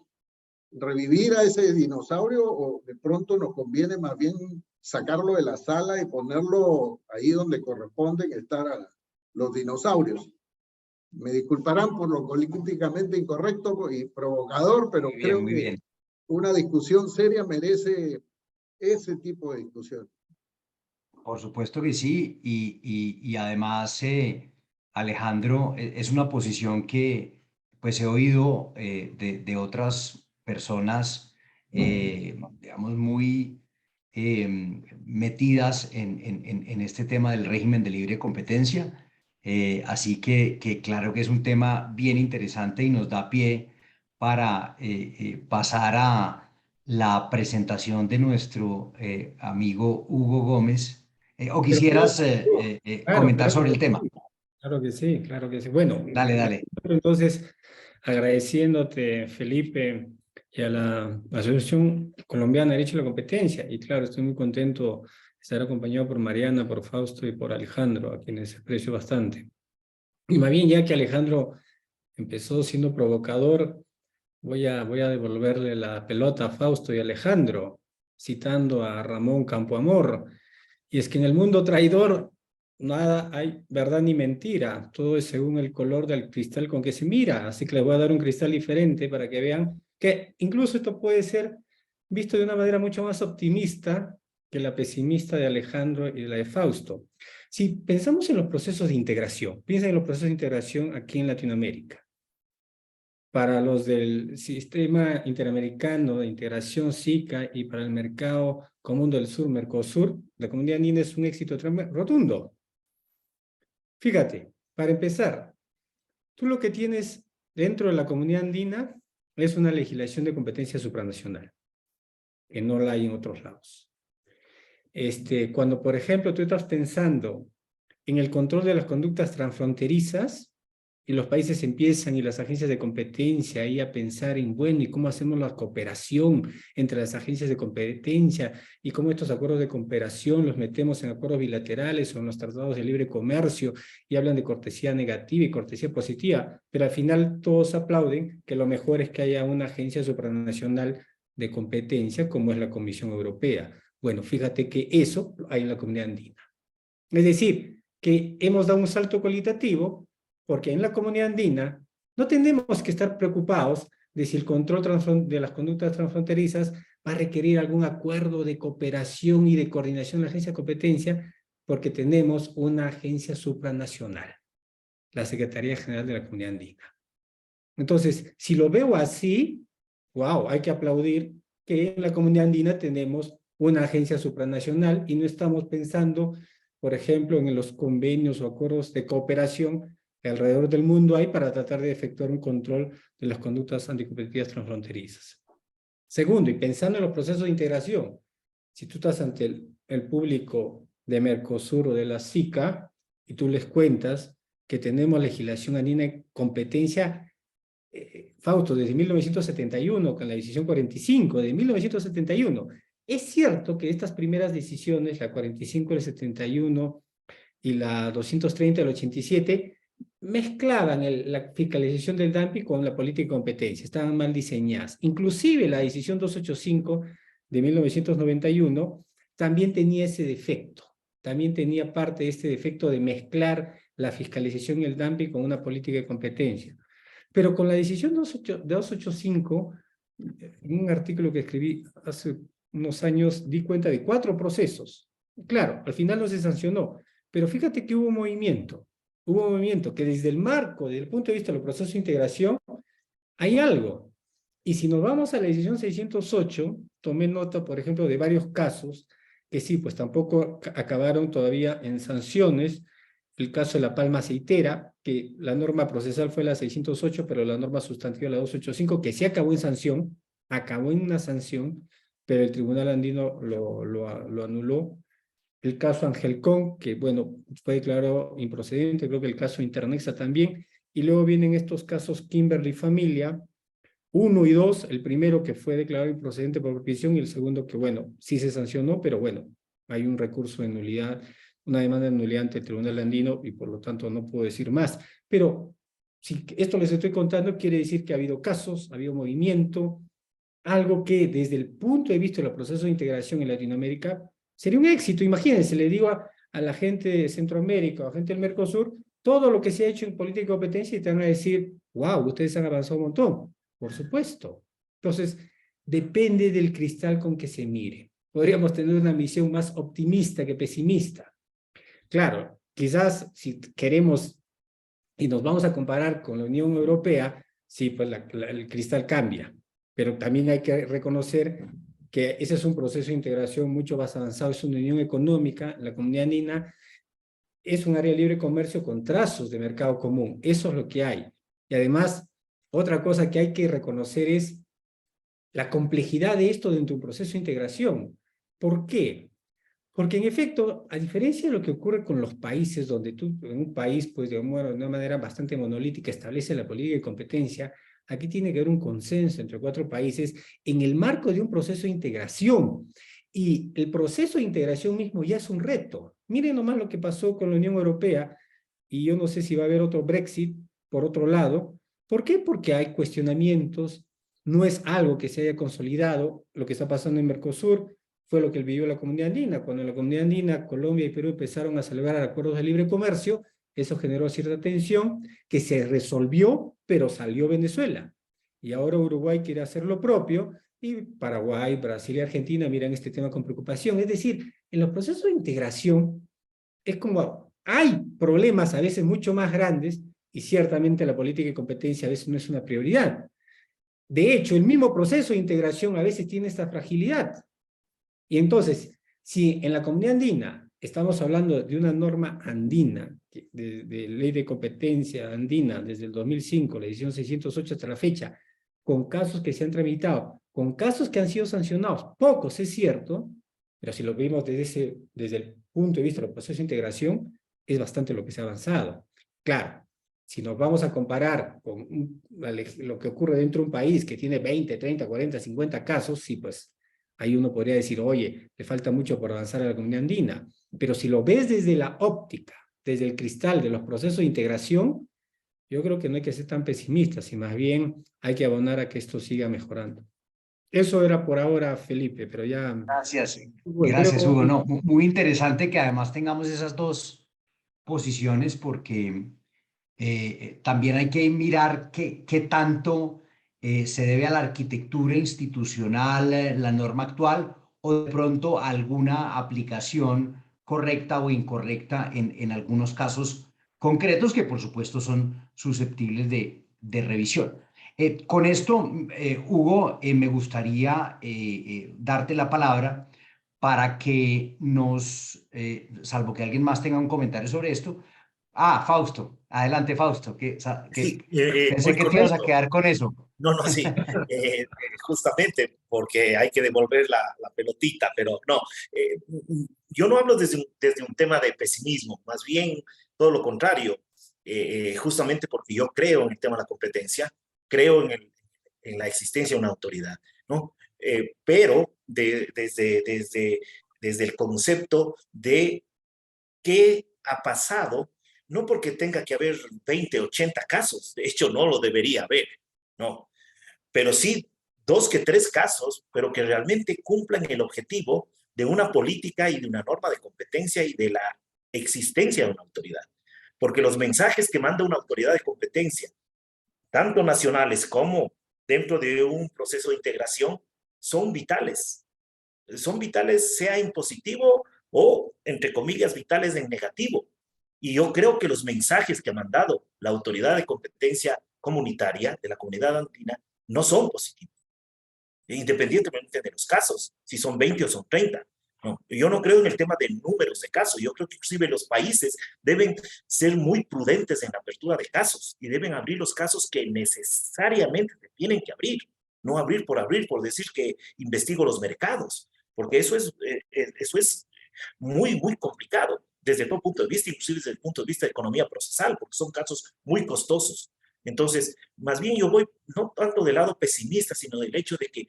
revivir a ese dinosaurio o de pronto nos conviene más bien sacarlo de la sala y ponerlo ahí donde corresponden estar los dinosaurios. Me disculparán por lo políticamente incorrecto y provocador, pero creo que una discusión seria merece ese tipo de discusión. Por supuesto que sí, y además, Alejandro, es una posición que pues he oído de otras personas, digamos, muy metidas en este tema del régimen de libre competencia. Así que claro que es un tema bien interesante y nos da pie para pasar a la presentación de nuestro amigo Hugo Gómez. ¿O quisieras comentar sobre el tema? Claro que sí, claro que sí. Bueno, Dale. entonces, agradeciéndote, Felipe, y a la Asociación Colombiana de Derecho a la Competencia. Y claro, estoy muy contento de estar acompañado por Mariana, por Fausto y por Alejandro, a quienes aprecio bastante. Y más bien, ya que Alejandro empezó siendo provocador, voy a devolverle la pelota a Fausto y Alejandro, citando a Ramón Campoamor. Y es que en el mundo traidor nada hay verdad ni mentira, todo es según el color del cristal con que se mira, así que les voy a dar un cristal diferente para que vean que incluso esto puede ser visto de una manera mucho más optimista que la pesimista de Alejandro y la de Fausto. Si pensamos en los procesos de integración, piensen en los procesos de integración aquí en Latinoamérica. Para los del Sistema Interamericano de Integración SICA y para el Mercado Común del Sur, Mercosur, la Comunidad Andina es un éxito rotundo. Fíjate, para empezar, tú lo que tienes dentro de la Comunidad Andina es una legislación de competencia supranacional, que no la hay en otros lados. Cuando, por ejemplo, tú estás pensando en el control de las conductas transfronterizas, y los países empiezan y las agencias de competencia ahí a pensar en, bueno, ¿y cómo hacemos la cooperación entre las agencias de competencia? Y cómo estos acuerdos de cooperación los metemos en acuerdos bilaterales o en los tratados de libre comercio y hablan de cortesía negativa y cortesía positiva, pero al final todos aplauden que lo mejor es que haya una agencia supranacional de competencia como es la Comisión Europea. Bueno, fíjate que eso hay en la Comunidad Andina. Es decir, que hemos dado un salto cualitativo porque en la Comunidad Andina no tenemos que estar preocupados de si el control de las conductas transfronterizas va a requerir algún acuerdo de cooperación y de coordinación de la agencia de competencia, porque tenemos una agencia supranacional, la Secretaría General de la Comunidad Andina. Entonces, si lo veo así, wow, hay que aplaudir que en la Comunidad Andina tenemos una agencia supranacional y no estamos pensando, por ejemplo, en los convenios o acuerdos de cooperación que alrededor del mundo hay para tratar de efectuar un control de las conductas anticompetitivas transfronterizas. Segundo, y pensando en los procesos de integración, si tú estás ante el público de Mercosur o de la SICA, y tú les cuentas que tenemos legislación andina en competencia, Fausto, desde 1971, con la decisión 45, de 1971. Es cierto que estas primeras decisiones, la 45 del 71 y la 230 del 87, mezclaban la fiscalización del dumping con la política de competencia, estaban mal diseñadas. Inclusive la decisión 285 de 1991 también tenía ese defecto, también tenía parte de este defecto de mezclar la fiscalización y el dumping con una política de competencia. Pero con la decisión 285, en un artículo que escribí hace unos años, di cuenta de 4 procesos. Claro, al final no se sancionó, pero fíjate que hubo un movimiento que desde el marco, desde el punto de vista de los procesos de integración, hay algo. Y si nos vamos a la decisión 608, tomé nota, por ejemplo, de varios casos que sí, pues tampoco acabaron todavía en sanciones. El caso de la palma aceitera, que la norma procesal fue la 608, pero la norma sustantiva la 285, que sí acabó en sanción, acabó en una sanción, pero el Tribunal Andino lo anuló. El caso Angelcón, que bueno, fue declarado improcedente, creo que el caso Internexa también, y luego vienen estos casos Kimberly Familia, 1 y 2, el primero que fue declarado improcedente por prohibición y el segundo que, bueno, sí se sancionó, pero bueno, hay un recurso de nulidad, una demanda de nulidad ante el Tribunal Andino y por lo tanto no puedo decir más. Pero si esto les estoy contando, quiere decir que ha habido casos, ha habido movimiento, algo que desde el punto de vista del proceso de integración en Latinoamérica sería un éxito. Imagínense, le digo a la gente de Centroamérica, a la gente del Mercosur, todo lo que se ha hecho en política de competencia y te van a decir, wow, ustedes han avanzado un montón. Por supuesto. Entonces, depende del cristal con que se mire. Podríamos tener una visión más optimista que pesimista. Claro, quizás si queremos y nos vamos a comparar con la Unión Europea, sí, pues el cristal cambia. Pero también hay que reconocer que ese es un proceso de integración mucho más avanzado, es una unión económica, la comunidad andina es un área de libre comercio con trazos de mercado común, eso es lo que hay. Y además, otra cosa que hay que reconocer es la complejidad de esto dentro de un proceso de integración. ¿Por qué? Porque en efecto, a diferencia de lo que ocurre con los países donde tú, en un país, pues de una manera bastante monolítica, establece la política de competencia, aquí tiene que haber un consenso entre 4 países en el marco de un proceso de integración. Y el proceso de integración mismo ya es un reto. Miren nomás lo que pasó con la Unión Europea, y yo no sé si va a haber otro Brexit por otro lado. ¿Por qué? Porque hay cuestionamientos, no es algo que se haya consolidado. Lo que está pasando en Mercosur fue lo que vivió la comunidad andina. Cuando la comunidad andina, Colombia y Perú empezaron a celebrar acuerdos de libre comercio, eso generó cierta tensión que se resolvió, pero salió Venezuela. Y ahora Uruguay quiere hacer lo propio, y Paraguay, Brasil y Argentina miran este tema con preocupación. Es decir, en los procesos de integración es como hay problemas a veces mucho más grandes y ciertamente la política de competencia a veces no es una prioridad. De hecho, el mismo proceso de integración a veces tiene esta fragilidad. Y entonces, si en la comunidad andina estamos hablando de una norma andina, de ley de competencia andina desde el 2005, la edición 608 hasta la fecha, con casos que se han tramitado, con casos que han sido sancionados, pocos es cierto, pero si lo vimos desde el punto de vista del proceso de integración, es bastante lo que se ha avanzado. Claro, si nos vamos a comparar con lo que ocurre dentro de un país que tiene 20, 30, 40, 50 casos, sí, pues ahí uno podría decir, oye, le falta mucho por avanzar a la comunidad andina. Pero si lo ves desde la óptica, desde el cristal de los procesos de integración, yo creo que no hay que ser tan pesimistas y más bien hay que abonar a que esto siga mejorando. Eso era por ahora, Felipe, pero ya... Gracias, gracias Hugo. No, muy interesante que además tengamos esas dos posiciones porque también hay que mirar qué tanto se debe a la arquitectura institucional, la norma actual, o de pronto alguna aplicación correcta o incorrecta en algunos casos concretos que por supuesto son susceptibles de revisión. Con esto, Hugo, me gustaría darte la palabra para que salvo que alguien más tenga un comentario sobre esto. Ah, Fausto, adelante Fausto, Sí, pensé muy que te ibas a correcto. quedar con eso. No, no, sí, justamente porque hay que devolver la pelotita, pero no, yo no hablo desde un tema de pesimismo, más bien todo lo contrario, justamente porque yo creo en el tema de la competencia, creo en la existencia de una autoridad, ¿no? Pero desde el concepto de qué ha pasado, no porque tenga que haber 20, 80 casos, de hecho no lo debería haber, no, pero sí 2 que 3 casos, pero que realmente cumplan el objetivo de una política y de una norma de competencia y de la existencia de una autoridad. Porque los mensajes que manda una autoridad de competencia, tanto nacionales como dentro de un proceso de integración, son vitales. Son vitales, sea en positivo o, entre comillas, vitales en negativo. Y yo creo que los mensajes que ha mandado la autoridad de competencia comunitaria de la comunidad andina no son positivos, independientemente de los casos, si son 20 o son 30. No, yo no creo en el tema de números de casos. Yo creo que inclusive los países deben ser muy prudentes en la apertura de casos y deben abrir los casos que necesariamente tienen que abrir. No abrir, por decir que investigo los mercados, porque eso es muy, muy complicado desde todo punto de vista, inclusive desde el punto de vista de economía procesal, porque son casos muy costosos. Entonces, más bien yo voy no tanto del lado pesimista, sino del hecho de que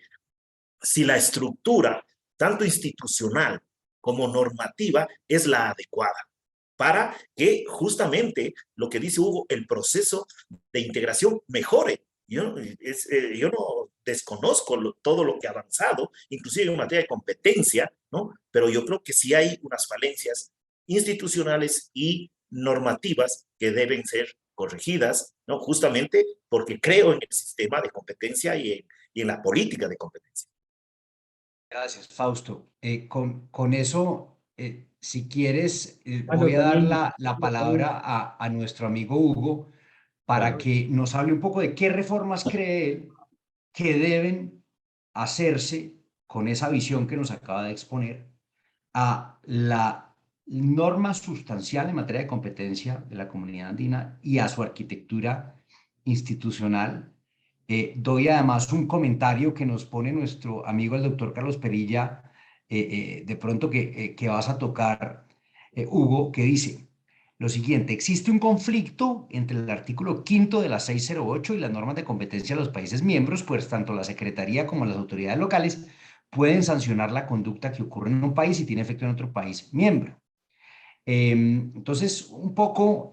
si la estructura, tanto institucional como normativa, es la adecuada para que justamente lo que dice Hugo, el proceso de integración mejore. Yo no desconozco todo lo que ha avanzado, inclusive en materia de competencia, ¿no? Pero yo creo que sí hay unas falencias institucionales y normativas que deben ser corregidas, ¿no? Justamente porque creo en el sistema de competencia y en la política de competencia. Gracias, Fausto. Con eso, si quieres, voy Algo a dar también, la palabra a nuestro amigo Hugo para que nos hable un poco de qué reformas cree él que deben hacerse con esa visión que nos acaba de exponer a la norma sustancial en materia de competencia de la comunidad andina y a su arquitectura institucional. Doy además un comentario que nos pone nuestro amigo el doctor Carlos Perilla, de pronto que vas a tocar, Hugo, que dice lo siguiente: existe un conflicto entre el artículo 5 de la 608 y las normas de competencia de los países miembros, pues tanto la Secretaría como las autoridades locales pueden sancionar la conducta que ocurre en un país y tiene efecto en otro país miembro. Entonces, un poco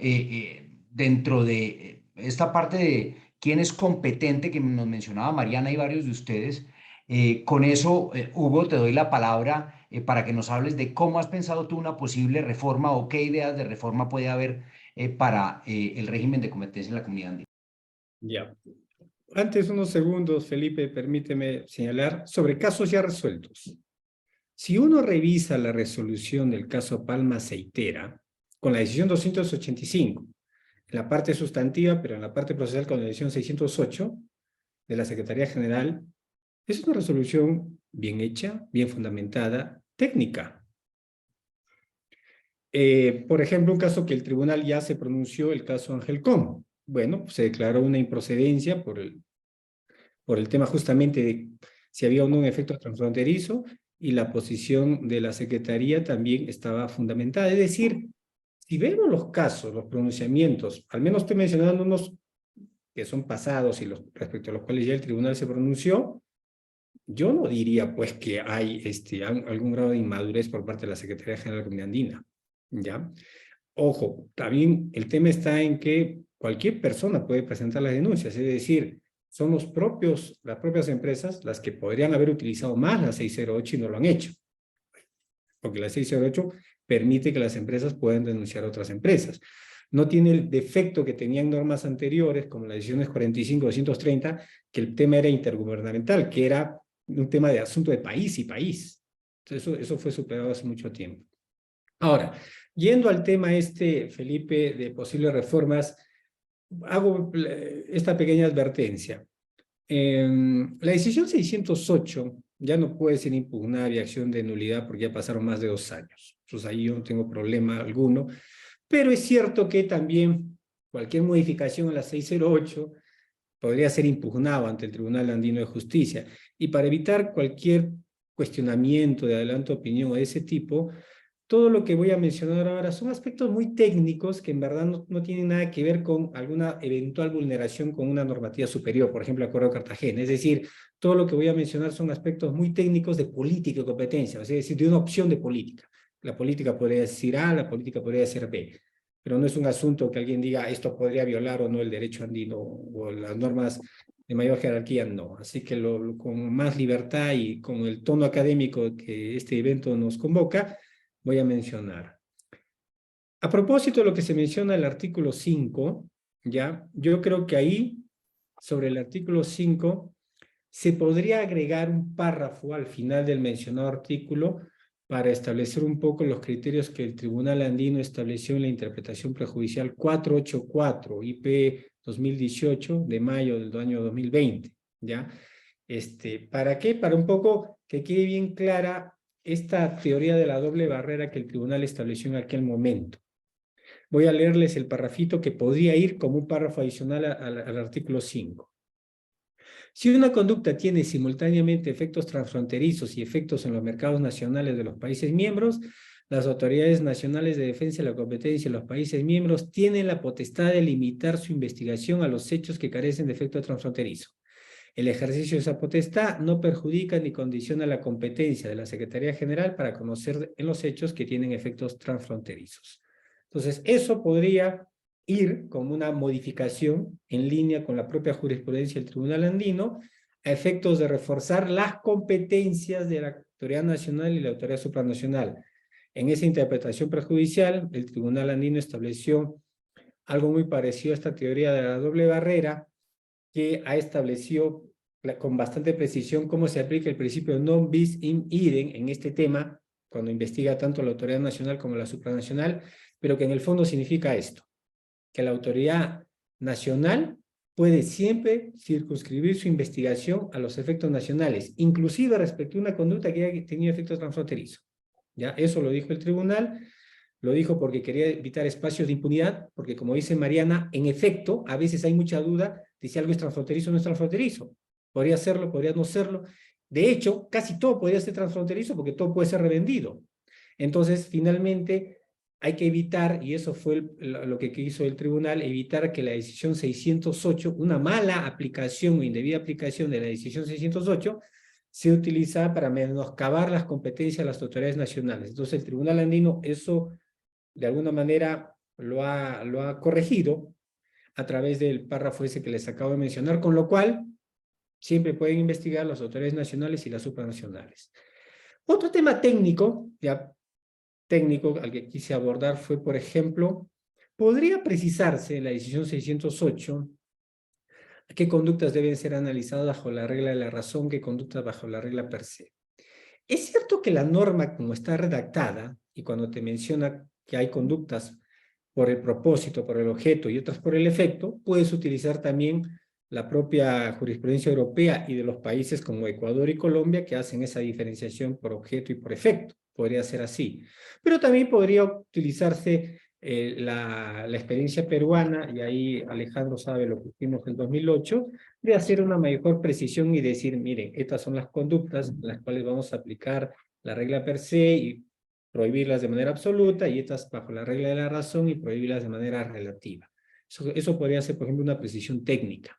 dentro de esta parte de quién es competente, que nos mencionaba Mariana y varios de ustedes, con eso, Hugo, te doy la palabra para que nos hables de cómo has pensado tú una posible reforma o qué ideas de reforma puede haber para el régimen de competencia en la comunidad andina. ya. Antes, unos segundos, Felipe, permíteme señalar sobre casos ya resueltos. Si uno revisa la resolución del caso Palma Aceitera, con la decisión 285, en la parte sustantiva, pero en la parte procesal con la decisión 608 de la Secretaría General, es una resolución bien hecha, bien fundamentada, técnica. Por ejemplo, un caso que el tribunal ya se pronunció, el caso Angelcom. Bueno, se declaró una improcedencia por el tema justamente de si había o no un efecto transfronterizo, y la posición de la Secretaría también estaba fundamentada. Es decir, si vemos los casos, los pronunciamientos, al menos estoy mencionando unos que son pasados y respecto a los cuales ya el tribunal se pronunció, yo no diría pues que hay algún grado de inmadurez por parte de la Secretaría General de la Comunidad Andina, ¿ya? Ojo, también el tema está en que cualquier persona puede presentar las denuncias, es decir, son las propias empresas las que podrían haber utilizado más la 608 y no lo han hecho. Porque la 608 permite que las empresas puedan denunciar a otras empresas. No tiene el defecto que tenían normas anteriores, como las decisiones 45 y 230, que el tema era intergubernamental, que era un tema de asunto de país y país. Entonces eso fue superado hace mucho tiempo. Ahora, yendo al tema Felipe, de posibles reformas, hago esta pequeña advertencia. La decisión 608 ya no puede ser impugnada vía acción de nulidad porque ya pasaron más de 2 años. Entonces ahí yo no tengo problema alguno. Pero es cierto que también cualquier modificación a la 608 podría ser impugnado ante el Tribunal Andino de Justicia. Y para evitar cualquier cuestionamiento de adelanto de opinión de ese tipo, todo lo que voy a mencionar ahora son aspectos muy técnicos que en verdad no tienen nada que ver con alguna eventual vulneración con una normativa superior, por ejemplo, el Acuerdo de Cartagena. Es decir, todo lo que voy a mencionar son aspectos muy técnicos de política y competencia, es decir, de una opción de política. La política podría decir A, la política podría decir B, pero no es un asunto que alguien diga esto podría violar o no el derecho andino o las normas de mayor jerarquía, no. Así que con más libertad y con el tono académico que este evento nos convoca, voy a mencionar. A propósito de lo que se menciona en el artículo 5, ¿ya? Yo creo que ahí, sobre el artículo 5, se podría agregar un párrafo al final del mencionado artículo para establecer un poco los criterios que el Tribunal Andino estableció en la interpretación prejudicial 484 IP 2018 de mayo del año 2020, ¿ya? ¿Para qué? Para un poco que quede bien clara esta teoría de la doble barrera que el tribunal estableció en aquel momento. Voy a leerles el parrafito que podría ir como un párrafo adicional al artículo 5. Si una conducta tiene simultáneamente efectos transfronterizos y efectos en los mercados nacionales de los países miembros, las autoridades nacionales de defensa de la competencia de los países miembros tienen la potestad de limitar su investigación a los hechos que carecen de efecto transfronterizo. El ejercicio de esa potestad no perjudica ni condiciona la competencia de la Secretaría General para conocer en los hechos que tienen efectos transfronterizos. Entonces, eso podría ir como una modificación en línea con la propia jurisprudencia del Tribunal Andino a efectos de reforzar las competencias de la Autoridad Nacional y la Autoridad Supranacional. En esa interpretación prejudicial, el Tribunal Andino estableció algo muy parecido a esta teoría de la doble barrera, que ha establecido con bastante precisión cómo se aplica el principio non bis in idem en este tema, cuando investiga tanto la Autoridad Nacional como la Supranacional, pero que en el fondo significa esto, que la Autoridad Nacional puede siempre circunscribir su investigación a los efectos nacionales, inclusive respecto a una conducta que haya tenido efectos transfronterizos. ¿Ya? Eso lo dijo el tribunal, lo dijo porque quería evitar espacios de impunidad, porque como dice Mariana, en efecto, a veces hay mucha duda de si algo es transfronterizo o no es transfronterizo. Podría serlo, podría no serlo. De hecho, casi todo podría ser transfronterizo porque todo puede ser revendido. Entonces, finalmente, hay que evitar, y eso fue lo que hizo el tribunal, evitar que la decisión 608, una mala aplicación o indebida aplicación de la decisión 608, se utiliza para menoscabar las competencias de las autoridades nacionales. Entonces, el Tribunal Andino eso de alguna manera lo ha corregido a través del párrafo ese que les acabo de mencionar, con lo cual siempre pueden investigar las autoridades nacionales y las supranacionales. Otro tema técnico, ya técnico al que quise abordar fue, por ejemplo, podría precisarse en la decisión 608 qué conductas deben ser analizadas bajo la regla de la razón, qué conductas bajo la regla per se. Es cierto que la norma como está redactada, y cuando te menciona que hay conductas por el propósito, por el objeto y otras por el efecto, puedes utilizar también la propia jurisprudencia europea y de los países como Ecuador y Colombia que hacen esa diferenciación por objeto y por efecto. Podría ser así. Pero también podría utilizarse la experiencia peruana, y ahí Alejandro sabe lo que hicimos en 2008, de hacer una mayor precisión y decir, miren, estas son las conductas en las cuales vamos a aplicar la regla per se y prohibirlas de manera absoluta, y estas bajo la regla de la razón y prohibirlas de manera relativa. Eso podría ser, por ejemplo, una precisión técnica.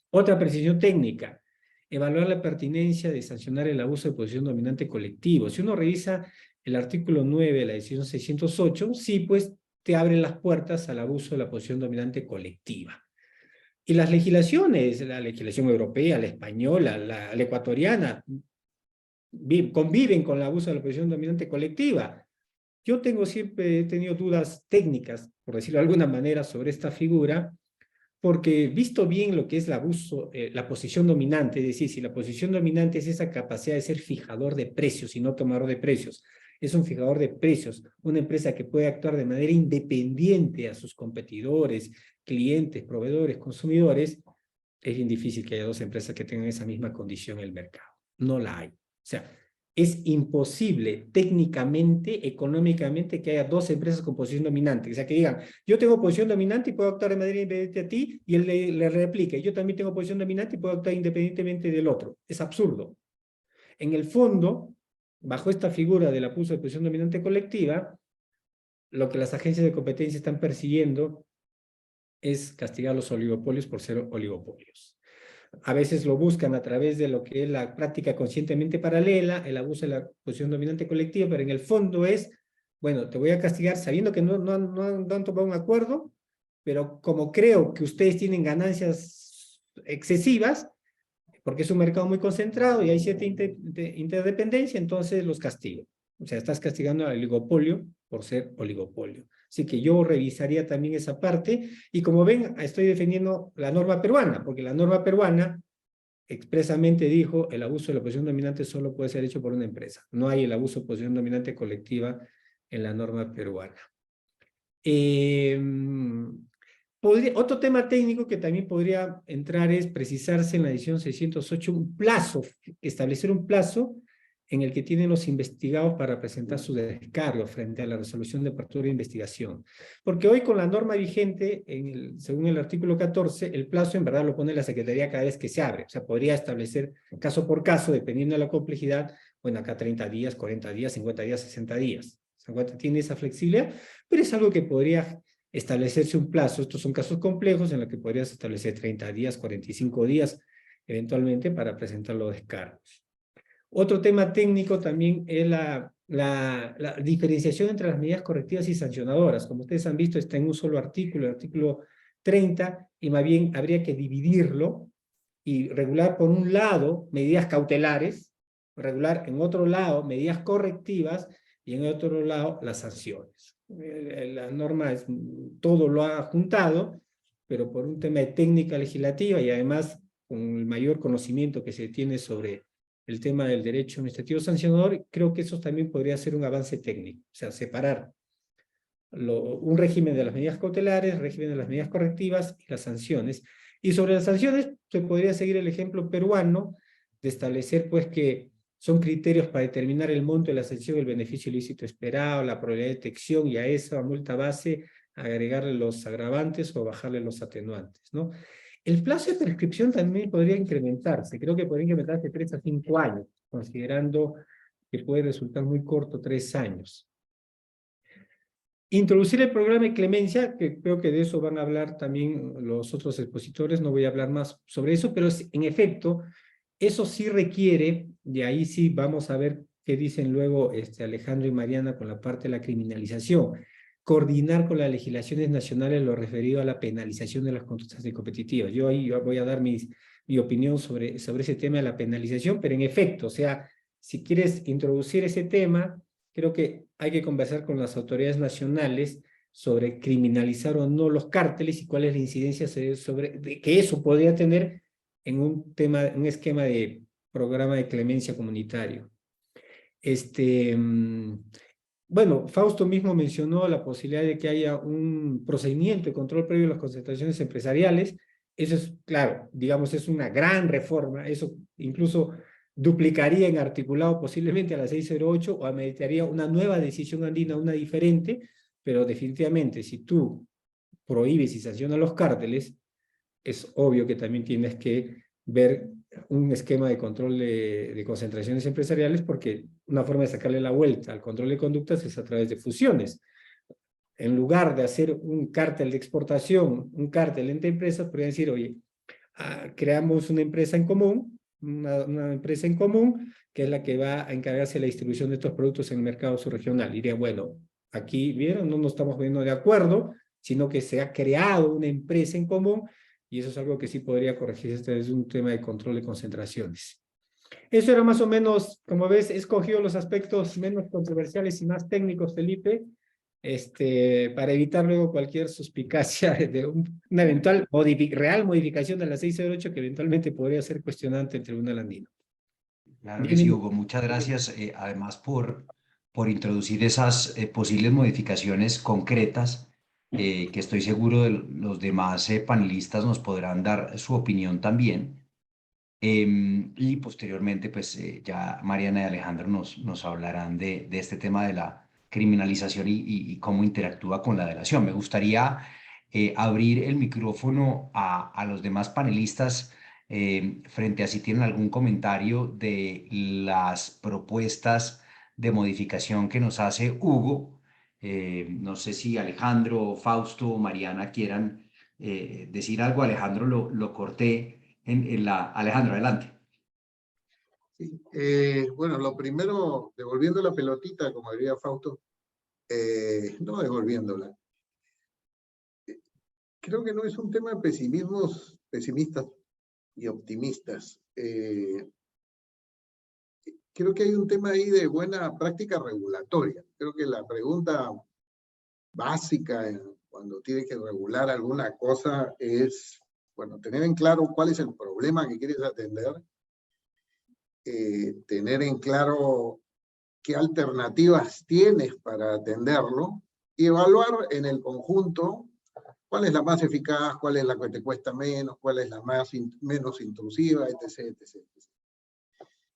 Otra precisión técnica, evaluar la pertinencia de sancionar el abuso de posición dominante colectivo. Si uno revisa el artículo 9 de la decisión 608, sí, pues te abren las puertas al abuso de la posición dominante colectiva. Y las legislaciones, la legislación europea, la española, la ecuatoriana, conviven con el abuso de la posición dominante colectiva. Yo siempre he tenido dudas técnicas, por decirlo de alguna manera, sobre esta figura, porque visto bien lo que es el abuso, la posición dominante, es decir, si la posición dominante es esa capacidad de ser fijador de precios y no tomador de precios, es un fijador de precios, una empresa que puede actuar de manera independiente a sus competidores, clientes, proveedores, consumidores, es bien difícil que haya dos empresas que tengan esa misma condición en el mercado. No la hay. O sea, es imposible técnicamente, económicamente, que haya dos empresas con posición dominante. O sea, que digan, yo tengo posición dominante y puedo actuar de manera independiente a ti, y él le replique, yo también tengo posición dominante y puedo actuar independientemente del otro. Es absurdo. En el fondo, bajo esta figura del abuso de posición dominante colectiva, lo que las agencias de competencia están persiguiendo es castigar a los oligopolios por ser oligopolios. A veces lo buscan a través de lo que es la práctica conscientemente paralela, el abuso de la posición dominante colectiva, pero en el fondo es, bueno, te voy a castigar sabiendo que no han tomado un acuerdo, pero como creo que ustedes tienen ganancias excesivas, porque es un mercado muy concentrado y hay cierta interdependencia, entonces los castigo. O sea, estás castigando al oligopolio por ser oligopolio. Así que yo revisaría también esa parte, y como ven, estoy defendiendo la norma peruana, porque la norma peruana expresamente dijo el abuso de la posición dominante solo puede ser hecho por una empresa. No hay el abuso de posición dominante colectiva en la norma peruana. Otro tema técnico que también podría entrar es precisarse en la edición 608 un plazo, establecer un plazo en el que tienen los investigados para presentar su descargo frente a la resolución de apertura de investigación. Porque hoy con la norma vigente, según el artículo 14, el plazo en verdad lo pone la Secretaría cada vez que se abre. O sea, podría establecer caso por caso, dependiendo de la complejidad, bueno, acá 30 días, 40 días, 50 días, 60 días. Tiene esa flexibilidad, pero es algo que podría establecerse un plazo. Estos son casos complejos en los que podrías establecer 30 días, 45 días, eventualmente, para presentar los descargos. Otro tema técnico también es la diferenciación entre las medidas correctivas y sancionadoras. Como ustedes han visto, está en un solo artículo, el artículo 30, y más bien habría que dividirlo y regular por un lado medidas cautelares, regular en otro lado medidas correctivas y en otro lado las sanciones. La norma todo lo ha juntado, pero por un tema de técnica legislativa y además con el mayor conocimiento que se tiene sobre el tema del derecho administrativo sancionador, creo que eso también podría ser un avance técnico, o sea, separar un régimen de las medidas cautelares, régimen de las medidas correctivas y las sanciones. Y sobre las sanciones, se podría seguir el ejemplo peruano de establecer pues que son criterios para determinar el monto de la sanción, el beneficio ilícito esperado, la probabilidad de detección, y a esa multa base agregarle los agravantes o bajarle los atenuantes, ¿no? El plazo de prescripción también podría incrementarse, creo que podría incrementarse de 3 a 5 años, considerando que puede resultar muy corto 3 años. Introducir el programa de clemencia, que creo que de eso van a hablar también los otros expositores, no voy a hablar más sobre eso, pero en efecto, eso sí requiere, y ahí sí vamos a ver qué dicen luego Alejandro y Mariana con la parte de la criminalización, coordinar con las legislaciones nacionales lo referido a la penalización de las conductas anticompetitivas. Yo ahí voy a dar mi opinión sobre ese tema de la penalización, pero en efecto, o sea, si quieres introducir ese tema, creo que hay que conversar con las autoridades nacionales sobre criminalizar o no los cárteles y cuál es la incidencia que eso podría tener en un esquema de programa de clemencia comunitario. Bueno, Fausto mismo mencionó la posibilidad de que haya un procedimiento de control previo a las concentraciones empresariales. Eso es, claro, digamos, es una gran reforma. Eso incluso duplicaría en articulado posiblemente a la 608 o ameritaría una nueva decisión andina, una diferente, pero definitivamente si tú prohíbes y sancionas los cárteles, es obvio que también tienes que ver un esquema de control de concentraciones empresariales, porque una forma de sacarle la vuelta al control de conductas es a través de fusiones. En lugar de hacer un cártel de exportación, un cártel entre empresas, podrían decir, oye, creamos una empresa en común, una empresa en común, que es la que va a encargarse de la distribución de estos productos en el mercado subregional. Diría, bueno, aquí, ¿vieron? No nos estamos poniendo de acuerdo, sino que se ha creado una empresa en común, y eso es algo que sí podría corregirse desde un tema de control de concentraciones. Eso era más o menos, como ves, he escogido los aspectos menos controversiales y más técnicos, Felipe, para evitar luego cualquier suspicacia de una eventual real modificación de la 608 que eventualmente podría ser cuestionante en el Tribunal Andino. Claro que sí, Hugo. Muchas gracias, además, por introducir esas posibles modificaciones concretas, que estoy seguro de los demás panelistas nos podrán dar su opinión también. Y posteriormente, pues ya Mariana y Alejandro nos hablarán de este tema de la criminalización y cómo interactúa con la delación. Me gustaría abrir el micrófono a los demás panelistas frente a si tienen algún comentario de las propuestas de modificación que nos hace Hugo. No sé si Alejandro, Fausto o Mariana quieran decir algo. Alejandro lo corté Alejandro, adelante. Sí, bueno, lo primero, devolviendo la pelotita, como diría Fausto, no devolviéndola. Creo que no es un tema de pesimistas y optimistas. Creo que hay un tema ahí de buena práctica regulatoria. Creo que la pregunta básica cuando tiene que regular alguna cosa es, bueno, tener en claro cuál es el problema que quieres atender, tener en claro qué alternativas tienes para atenderlo y evaluar en el conjunto cuál es la más eficaz, cuál es la que te cuesta menos, cuál es la menos intrusiva, etc., etc.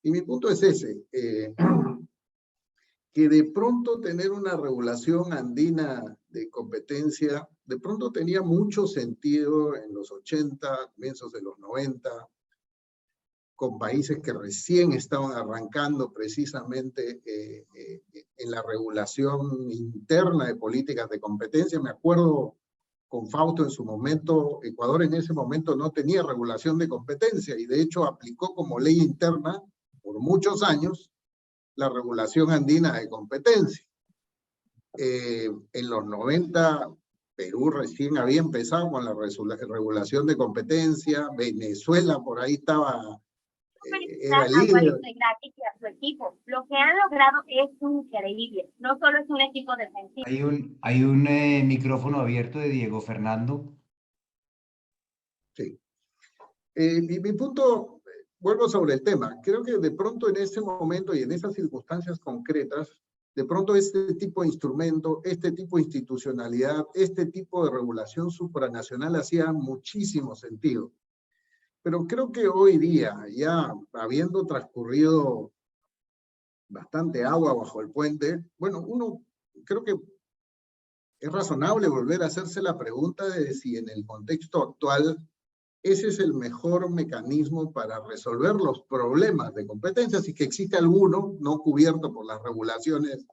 Y mi punto es ese, que de pronto tener una regulación andina de competencia, de pronto tenía mucho sentido en los 80, comienzos de los 90, con países que recién estaban arrancando precisamente en la regulación interna de políticas de competencia. Me acuerdo con Fausto en su momento, Ecuador en ese momento no tenía regulación de competencia y de hecho aplicó como ley interna por muchos años la regulación andina de competencia. En los 90, Perú recién había empezado con la regulación de competencia, Venezuela por ahí estaba, era líder. Gratis y a su equipo. Lo que han logrado es increíble. No solo es un equipo defensivo. Hay un micrófono abierto de Diego Fernando. Sí. Mi punto, vuelvo sobre el tema. Creo que de pronto en ese momento y en esas circunstancias concretas, de pronto este tipo de instrumento, este tipo de institucionalidad, este tipo de regulación supranacional hacía muchísimo sentido. Pero creo que hoy día, ya habiendo transcurrido bastante agua bajo el puente, bueno, uno creo que es razonable volver a hacerse la pregunta de si en el contexto actual ese es el mejor mecanismo para resolver los problemas de competencia, si que existe alguno no cubierto por las regulaciones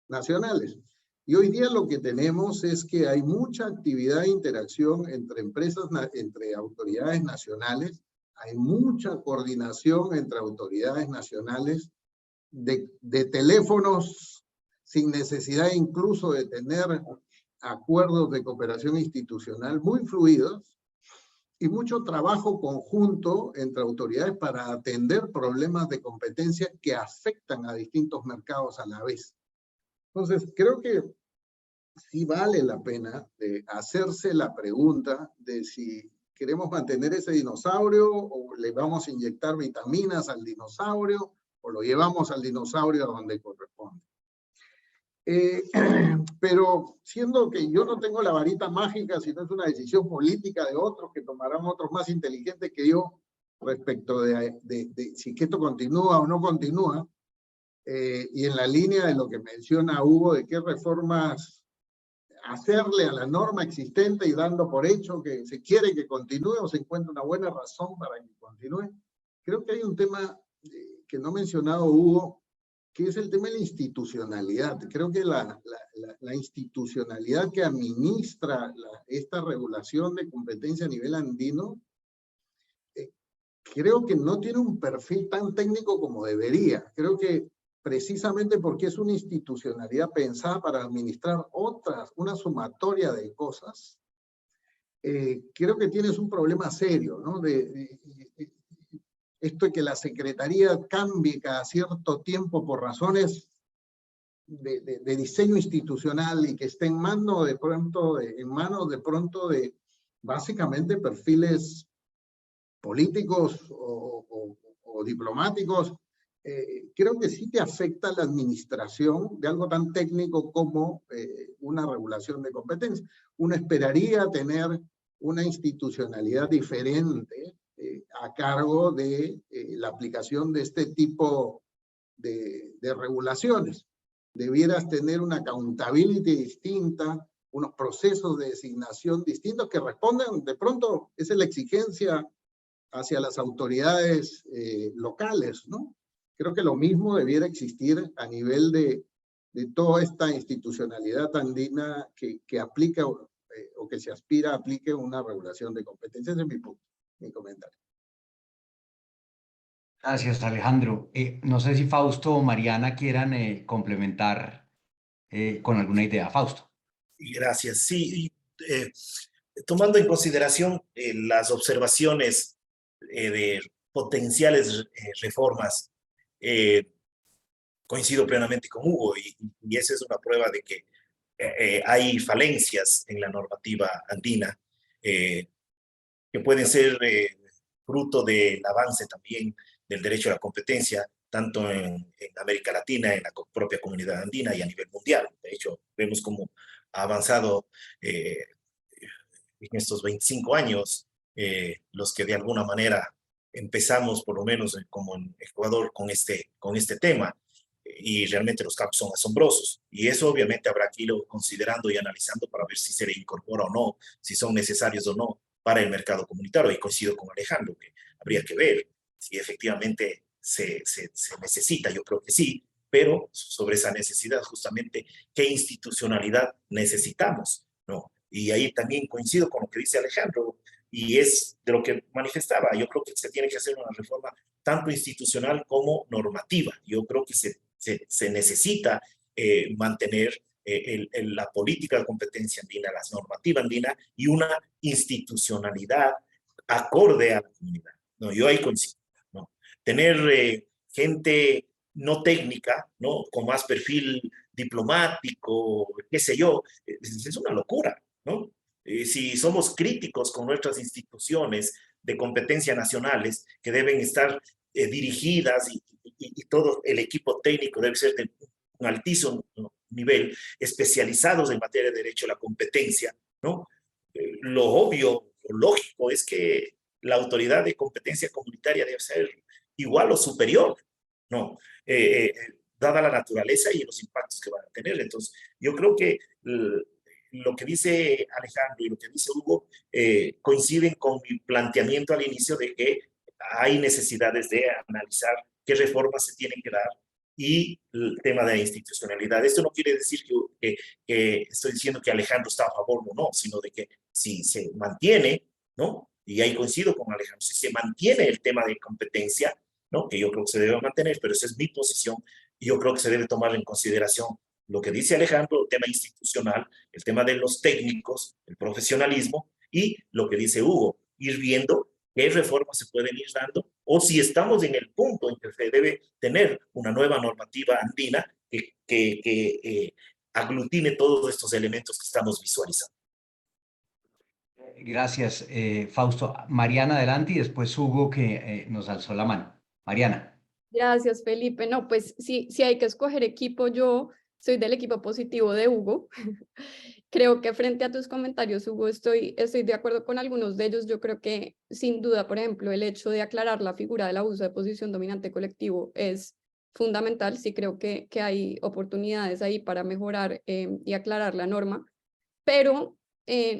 nacionales. Y hoy día lo que tenemos es que hay mucha actividad e interacción entre empresas, entre autoridades nacionales, hay mucha coordinación entre autoridades nacionales de teléfonos sin necesidad incluso de tener acuerdos de cooperación institucional muy fluidos y mucho trabajo conjunto entre autoridades para atender problemas de competencia que afectan a distintos mercados a la vez. Entonces, creo que sí vale la pena hacerse la pregunta de si queremos mantener ese dinosaurio o le vamos a inyectar vitaminas al dinosaurio o lo llevamos al dinosaurio a donde corresponde. Pero siendo que yo no tengo la varita mágica, sino es una decisión política de otros que tomarán otros más inteligentes que yo respecto de si esto continúa o no continúa, y en la línea de lo que menciona Hugo, de qué reformas hacerle a la norma existente y dando por hecho que se quiere que continúe o se encuentra una buena razón para que continúe. Creo que hay un tema que no ha mencionado Hugo, que es el tema de la institucionalidad. Creo que la institucionalidad que administra esta regulación de competencia a nivel andino, creo que no tiene un perfil tan técnico como debería. Creo que precisamente porque es una institucionalidad pensada para administrar una sumatoria de cosas, creo que tienes un problema serio, ¿no? Esto de que la Secretaría cambie cada cierto tiempo por razones de diseño institucional y que esté en manos de pronto de básicamente perfiles políticos o diplomáticos, creo que sí te afecta la administración de algo tan técnico como una regulación de competencia. Uno esperaría tener una institucionalidad diferente a cargo de la aplicación de este tipo de regulaciones. Debieras tener una accountability distinta, unos procesos de designación distintos que respondan, de pronto, esa es la exigencia hacia las autoridades locales, ¿no? Creo que lo mismo debiera existir a nivel de toda esta institucionalidad andina que aplica o que se aspira a aplique una regulación de competencias. Ese es mi punto, mi comentario. Gracias, Alejandro. No sé si Fausto o Mariana quieran complementar con alguna idea. Fausto. Gracias. Sí, tomando en consideración las observaciones de potenciales reformas, coincido plenamente con Hugo y esa es una prueba de que hay falencias en la normativa andina que pueden ser fruto del avance también del derecho a la competencia, tanto en América Latina, en la propia comunidad andina y a nivel mundial. De hecho, vemos cómo ha avanzado en estos 25 años, los que de alguna manera empezamos, por lo menos como en Ecuador, con este tema. Y realmente los cambios son asombrosos. Y eso obviamente habrá que irlo considerando y analizando para ver si se le incorpora o no, si son necesarios o no para el mercado comunitario. Y coincido con Alejandro, que habría que ver si efectivamente se necesita. Yo creo que sí, pero sobre esa necesidad justamente, ¿qué institucionalidad necesitamos? ¿No? Y ahí también coincido con lo que dice Alejandro, y es de lo que manifestaba. Yo creo que se tiene que hacer una reforma tanto institucional como normativa. Yo creo que se necesita mantener la política de competencia andina, la normativa andina y una institucionalidad acorde a la comunidad. No, yo ahí coincido. ¿No? Tener gente no técnica, ¿no? Con más perfil diplomático, qué sé yo, es una locura, ¿no? Si somos críticos con nuestras instituciones de competencia nacionales que deben estar dirigidas y todo el equipo técnico debe ser de un altísimo nivel, especializados en materia de derecho a la competencia, ¿no? Lo obvio, lo lógico es que la autoridad de competencia comunitaria debe ser igual o superior, ¿no? Dada la naturaleza y los impactos que van a tener. Entonces, yo creo que lo que dice Alejandro y lo que dice Hugo coinciden con mi planteamiento al inicio de que hay necesidades de analizar qué reformas se tienen que dar y el tema de la institucionalidad. Esto no quiere decir que estoy diciendo que Alejandro está a favor o no, sino de que si se mantiene, ¿no? Y ahí coincido con Alejandro, si se mantiene el tema de competencia, ¿no? Que yo creo que se debe mantener, pero esa es mi posición, y yo creo que se debe tomar en consideración lo que dice Alejandro, el tema institucional, el tema de los técnicos, el profesionalismo, y lo que dice Hugo, ir viendo qué reformas se pueden ir dando, o si estamos en el punto en que se debe tener una nueva normativa andina que aglutine todos estos elementos que estamos visualizando. Gracias, Fausto. Mariana, adelante, y después Hugo, que nos alzó la mano. Mariana. Gracias, Felipe. No, pues sí, si hay que escoger equipo, yo soy del equipo positivo de Hugo. Creo que frente a tus comentarios, Hugo, estoy de acuerdo con algunos de ellos. Yo creo que, sin duda, por ejemplo, el hecho de aclarar la figura del abuso de posición dominante colectivo es fundamental. Sí creo que hay oportunidades ahí para mejorar y aclarar la norma, pero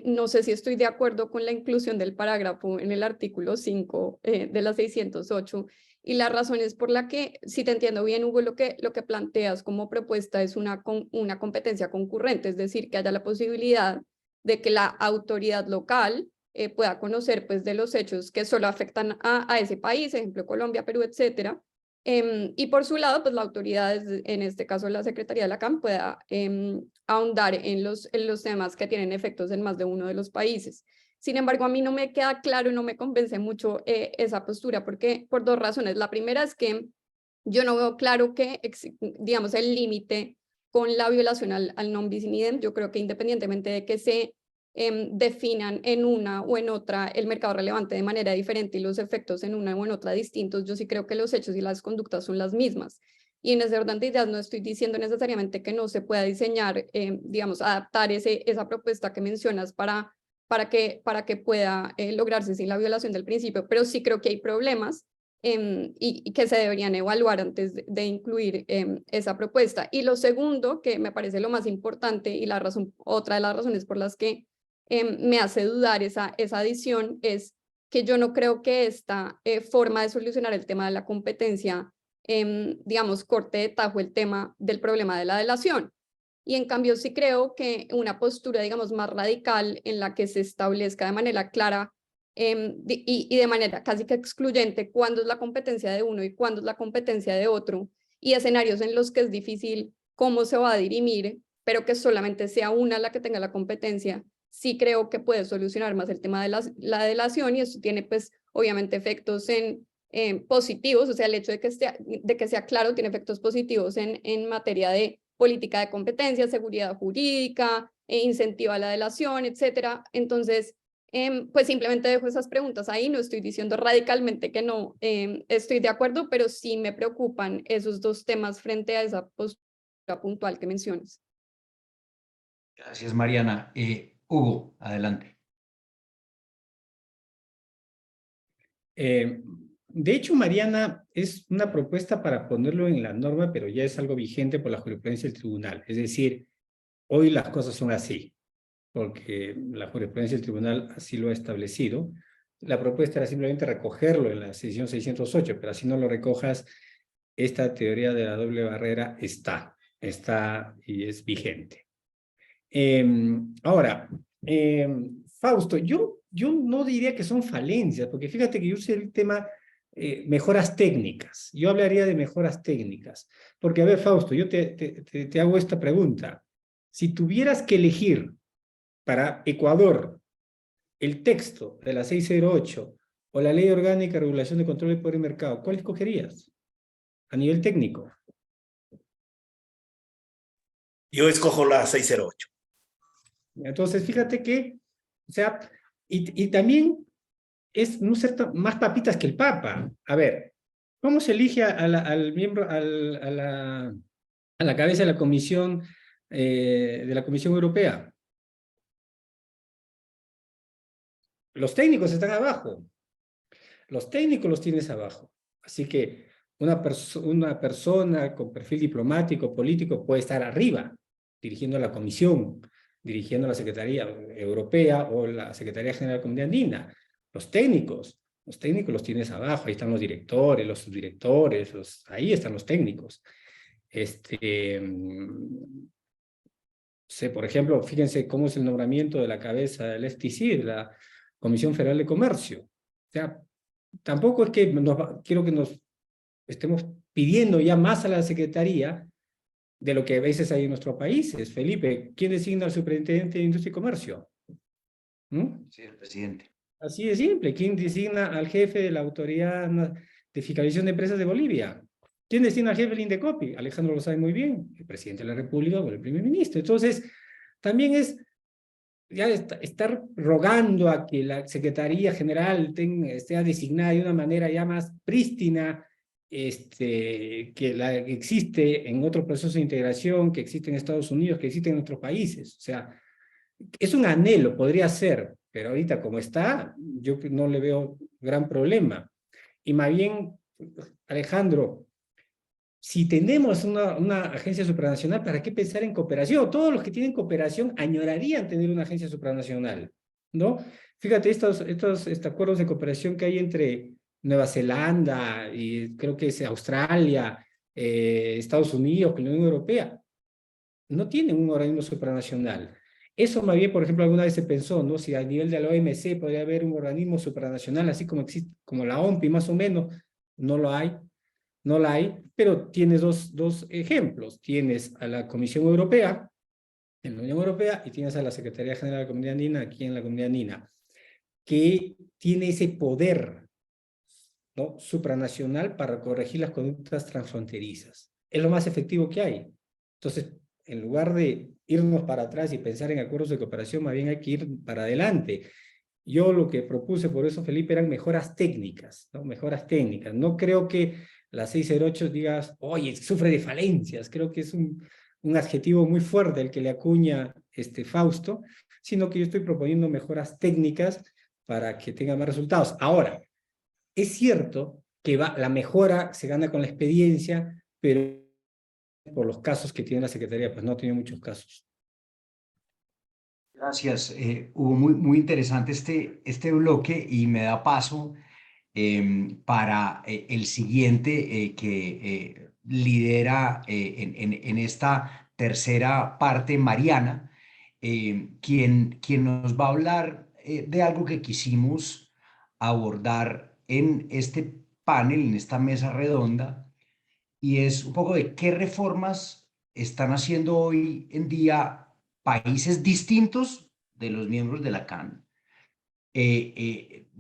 no sé si estoy de acuerdo con la inclusión del parágrafo en el artículo 5 de la 608, y la razón es por la que, si te entiendo bien, Hugo, lo que planteas como propuesta es una competencia concurrente, es decir, que haya la posibilidad de que la autoridad local pueda conocer pues, de los hechos que solo afectan a ese país, ejemplo Colombia, Perú, etcétera. Y por su lado, pues la autoridad, en este caso la Secretaría de la CAM, pueda ahondar en los temas que tienen efectos en más de uno de los países. Sin embargo, a mí no me queda claro y no me convence mucho esa postura, porque por dos razones. La primera es que yo no veo claro que, digamos, el límite con la violación al non bis in idem. Yo creo que independientemente de que se definan en una o en otra el mercado relevante de manera diferente y los efectos en una o en otra distintos, yo sí creo que los hechos y las conductas son las mismas. Y en ese orden de ideas no estoy diciendo necesariamente que no se pueda diseñar, digamos, adaptar esa propuesta que mencionas para que pueda lograrse sin la violación del principio, pero sí creo que hay problemas y que se deberían evaluar antes de incluir esa propuesta. Y lo segundo, que me parece lo más importante y otra de las razones por las que me hace dudar esa adición, es que yo no creo que esta forma de solucionar el tema de la competencia digamos, corte de tajo el tema del problema de la delación. Y en cambio sí creo que una postura, digamos, más radical en la que se establezca de manera clara y de manera casi que excluyente cuándo es la competencia de uno y cuándo es la competencia de otro, y escenarios en los que es difícil cómo se va a dirimir, pero que solamente sea una la que tenga la competencia, sí creo que puede solucionar más el tema de la delación, y eso tiene pues obviamente efectos positivos, o sea, el hecho de que sea claro tiene efectos positivos en materia de política de competencia, seguridad jurídica, incentiva la delación, etcétera. Entonces, pues simplemente dejo esas preguntas ahí, no estoy diciendo radicalmente que no estoy de acuerdo, pero sí me preocupan esos dos temas frente a esa postura puntual que mencionas. Gracias, Mariana. Hugo, adelante. De hecho, Mariana, es una propuesta para ponerlo en la norma, pero ya es algo vigente por la jurisprudencia del tribunal. Es decir, hoy las cosas son así, porque la jurisprudencia del tribunal así lo ha establecido. La propuesta era simplemente recogerlo en la sesión 608, pero así no lo recojas, esta teoría de la doble barrera está y es vigente. Ahora, Fausto, yo no diría que son falencias, porque fíjate que yo usé el tema mejoras técnicas. Yo hablaría de mejoras técnicas. Porque, a ver, Fausto, yo te hago esta pregunta. Si tuvieras que elegir para Ecuador el texto de la 608 o la Ley Orgánica de Regulación de Control del Poder y Mercado, ¿cuál escogerías a nivel técnico? Yo escojo la 608. Entonces, fíjate que, o sea, y también es no ser más papitas que el Papa. A ver, ¿cómo se elige al miembro, a la cabeza de la Comisión Europea? Los técnicos están abajo. Los técnicos los tienes abajo. Así que una persona con perfil diplomático, político, puede estar arriba, dirigiendo la comisión, dirigiendo la Secretaría Europea o la Secretaría General de la Comunidad Andina. Los técnicos los tienes abajo, ahí están los directores, los subdirectores, ahí están los técnicos. Por ejemplo, fíjense cómo es el nombramiento de la cabeza del FTC, de la Comisión Federal de Comercio. O sea, tampoco es que quiero que nos estemos pidiendo ya más a la Secretaría de lo que a veces hay en nuestros países. Felipe, ¿quién designa al superintendente de Industria y Comercio? Sí, el presidente. Así de simple. ¿Quién designa al jefe de la Autoridad de Fiscalización de Empresas de Bolivia? ¿Quién designa al jefe del Indecopi? Alejandro lo sabe muy bien, el presidente de la República o el primer ministro. Entonces, también es ya estar rogando a que la Secretaría General esté designada de una manera ya más prístina, que la que existe en otros procesos de integración, que existe en Estados Unidos, que existe en otros países. O sea, es un anhelo, podría ser, pero ahorita como está, yo no le veo gran problema. Y más bien, Alejandro, si tenemos una agencia supranacional, ¿para qué pensar en cooperación? Todos los que tienen cooperación añorarían tener una agencia supranacional, ¿no? Fíjate estos acuerdos de cooperación que hay entre Nueva Zelanda y creo que es Australia, Estados Unidos, con la Unión Europea, no tienen un organismo supranacional. Eso más bien, por ejemplo, alguna vez se pensó, ¿no? Si a nivel de la OMC podría haber un organismo supranacional, así como existe, como la OMPI más o menos, no lo hay. No la hay, pero tienes dos ejemplos. Tienes a la Comisión Europea, en la Unión Europea, y tienes a la Secretaría General de la Comunidad Andina, aquí en la Comunidad Andina, que tiene ese poder, ¿no?, supranacional para corregir las conductas transfronterizas. Es lo más efectivo que hay. Entonces, en lugar de irnos para atrás y pensar en acuerdos de cooperación, más bien hay que ir para adelante. Yo lo que propuse, por eso, Felipe, eran mejoras técnicas, ¿no? Mejoras técnicas. No creo que la 608 digas, oye, sufre de falencias. Creo que es un adjetivo muy fuerte el que le acuña Fausto, sino que yo estoy proponiendo mejoras técnicas para que tenga más resultados. Ahora, es cierto que la mejora se gana con la experiencia, pero por los casos que tiene la Secretaría, pues no tiene muchos casos. Gracias, Hugo. Muy interesante este bloque y me da paso para el siguiente que lidera en esta tercera parte, Mariana, quien nos va a hablar de algo que quisimos abordar en este panel, en esta mesa redonda, y es un poco de qué reformas están haciendo hoy en día países distintos de los miembros de la CAN,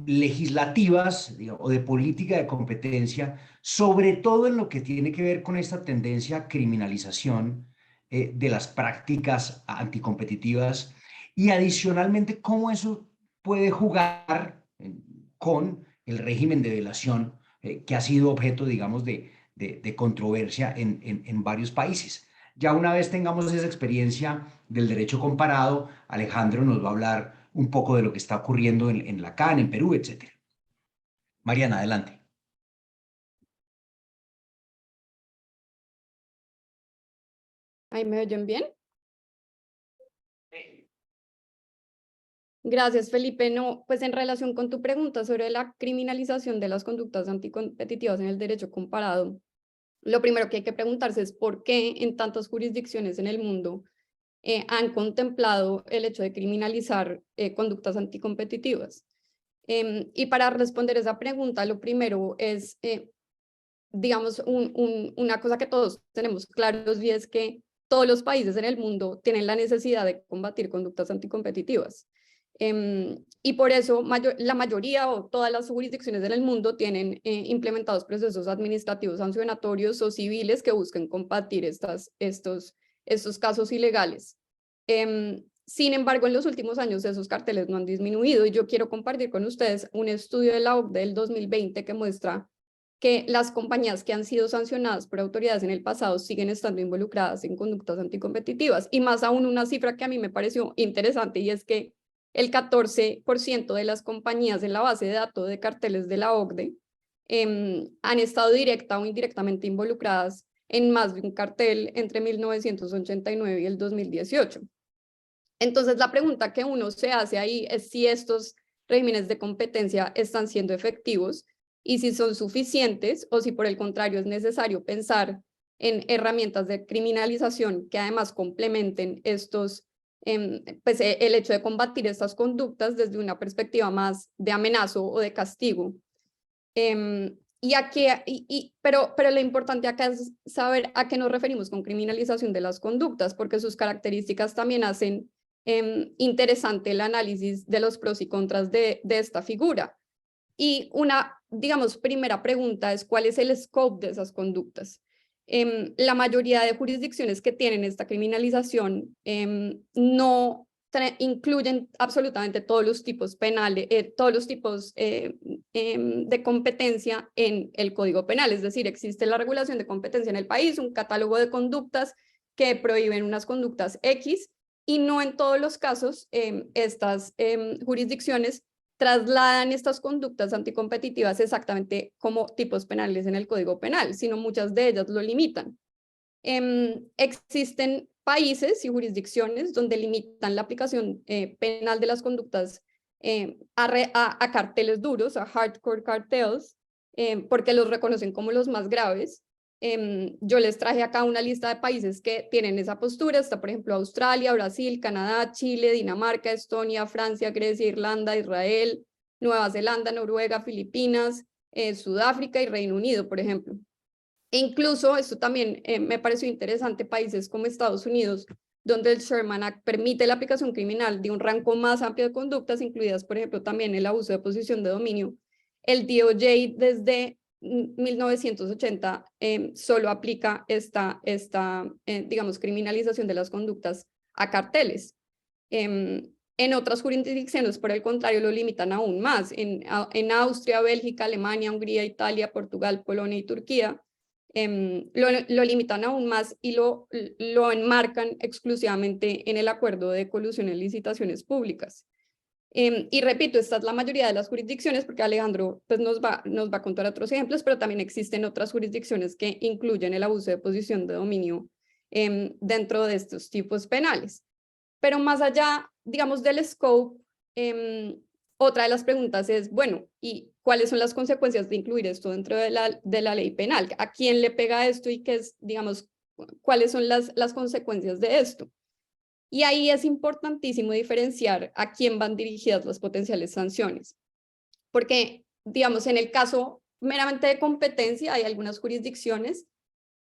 legislativas, digamos, o de política de competencia, sobre todo en lo que tiene que ver con esta tendencia a criminalización de las prácticas anticompetitivas, y adicionalmente cómo eso puede jugar con el régimen de delación que ha sido objeto, digamos, de controversia en varios países. Ya una vez tengamos esa experiencia del derecho comparado, Alejandro nos va a hablar un poco de lo que está ocurriendo en la CAN, en Perú, etc. Mariana, adelante. ¿Ahí me oyen bien? Gracias, Felipe. No, pues en relación con tu pregunta sobre la criminalización de las conductas anticompetitivas en el derecho comparado, lo primero que hay que preguntarse es por qué en tantas jurisdicciones en el mundo han contemplado el hecho de criminalizar conductas anticompetitivas. Y para responder esa pregunta, lo primero es, digamos, una cosa que todos tenemos claros, y es que todos los países en el mundo tienen la necesidad de combatir conductas anticompetitivas. Y por eso la mayoría o todas las jurisdicciones en el mundo tienen implementados procesos administrativos sancionatorios o civiles que busquen combatir estos casos ilegales. Sin embargo, en los últimos años esos carteles no han disminuido, y yo quiero compartir con ustedes un estudio de la OCDE del 2020 que muestra que las compañías que han sido sancionadas por autoridades en el pasado siguen estando involucradas en conductas anticompetitivas, y más aún una cifra que a mí me pareció interesante, y es que el 14% de las compañías en la base de datos de carteles de la OCDE han estado directa o indirectamente involucradas en más de un cartel entre 1989 y el 2018. Entonces, la pregunta que uno se hace ahí es si estos regímenes de competencia están siendo efectivos y si son suficientes, o si por el contrario es necesario pensar en herramientas de criminalización que además complementen pues el hecho de combatir estas conductas desde una perspectiva más de amenazo o de castigo. Pero lo importante acá es saber a qué nos referimos con criminalización de las conductas, porque sus características también hacen interesante el análisis de los pros y contras de esta figura. Y una, digamos, primera pregunta es ¿cuál es el scope de esas conductas? La mayoría de jurisdicciones que tienen esta criminalización no incluyen absolutamente todos los tipos penales, todos los tipos de competencia en el Código Penal. Es decir, existe la regulación de competencia en el país, un catálogo de conductas que prohíben unas conductas X, y no en todos los casos estas jurisdicciones trasladan estas conductas anticompetitivas exactamente como tipos penales en el Código Penal, sino muchas de ellas lo limitan. Existen países y jurisdicciones donde limitan la aplicación penal de las conductas a carteles duros, a hardcore cartels, porque los reconocen como los más graves. Yo les traje acá una lista de países que tienen esa postura. Está, por ejemplo, Australia, Brasil, Canadá, Chile, Dinamarca, Estonia, Francia, Grecia, Irlanda, Israel, Nueva Zelanda, Noruega, Filipinas, Sudáfrica y Reino Unido, por ejemplo. E incluso, esto también me pareció interesante, países como Estados Unidos, donde el Sherman Act permite la aplicación criminal de un rango más amplio de conductas, incluidas, por ejemplo, también el abuso de posición de dominio. El DOJ desde 1980 solo aplica esta digamos, criminalización de las conductas a carteles. En otras jurisdicciones, por el contrario, lo limitan aún más. En Austria, Bélgica, Alemania, Hungría, Italia, Portugal, Polonia y Turquía, lo limitan aún más y lo enmarcan exclusivamente en el acuerdo de colusión en licitaciones públicas. Y repito, esta es la mayoría de las jurisdicciones, porque Alejandro pues, nos va a contar otros ejemplos, pero también existen otras jurisdicciones que incluyen el abuso de posición de dominio dentro de estos tipos penales. Pero más allá, digamos, del scope otra de las preguntas es, bueno, ¿y cuáles son las consecuencias de incluir esto dentro de la ley penal? ¿A quién le pega esto y qué es, digamos, cuáles son las consecuencias de esto? Y ahí es importantísimo diferenciar a quién van dirigidas las potenciales sanciones. Porque, digamos, en el caso meramente de competencia, hay algunas jurisdicciones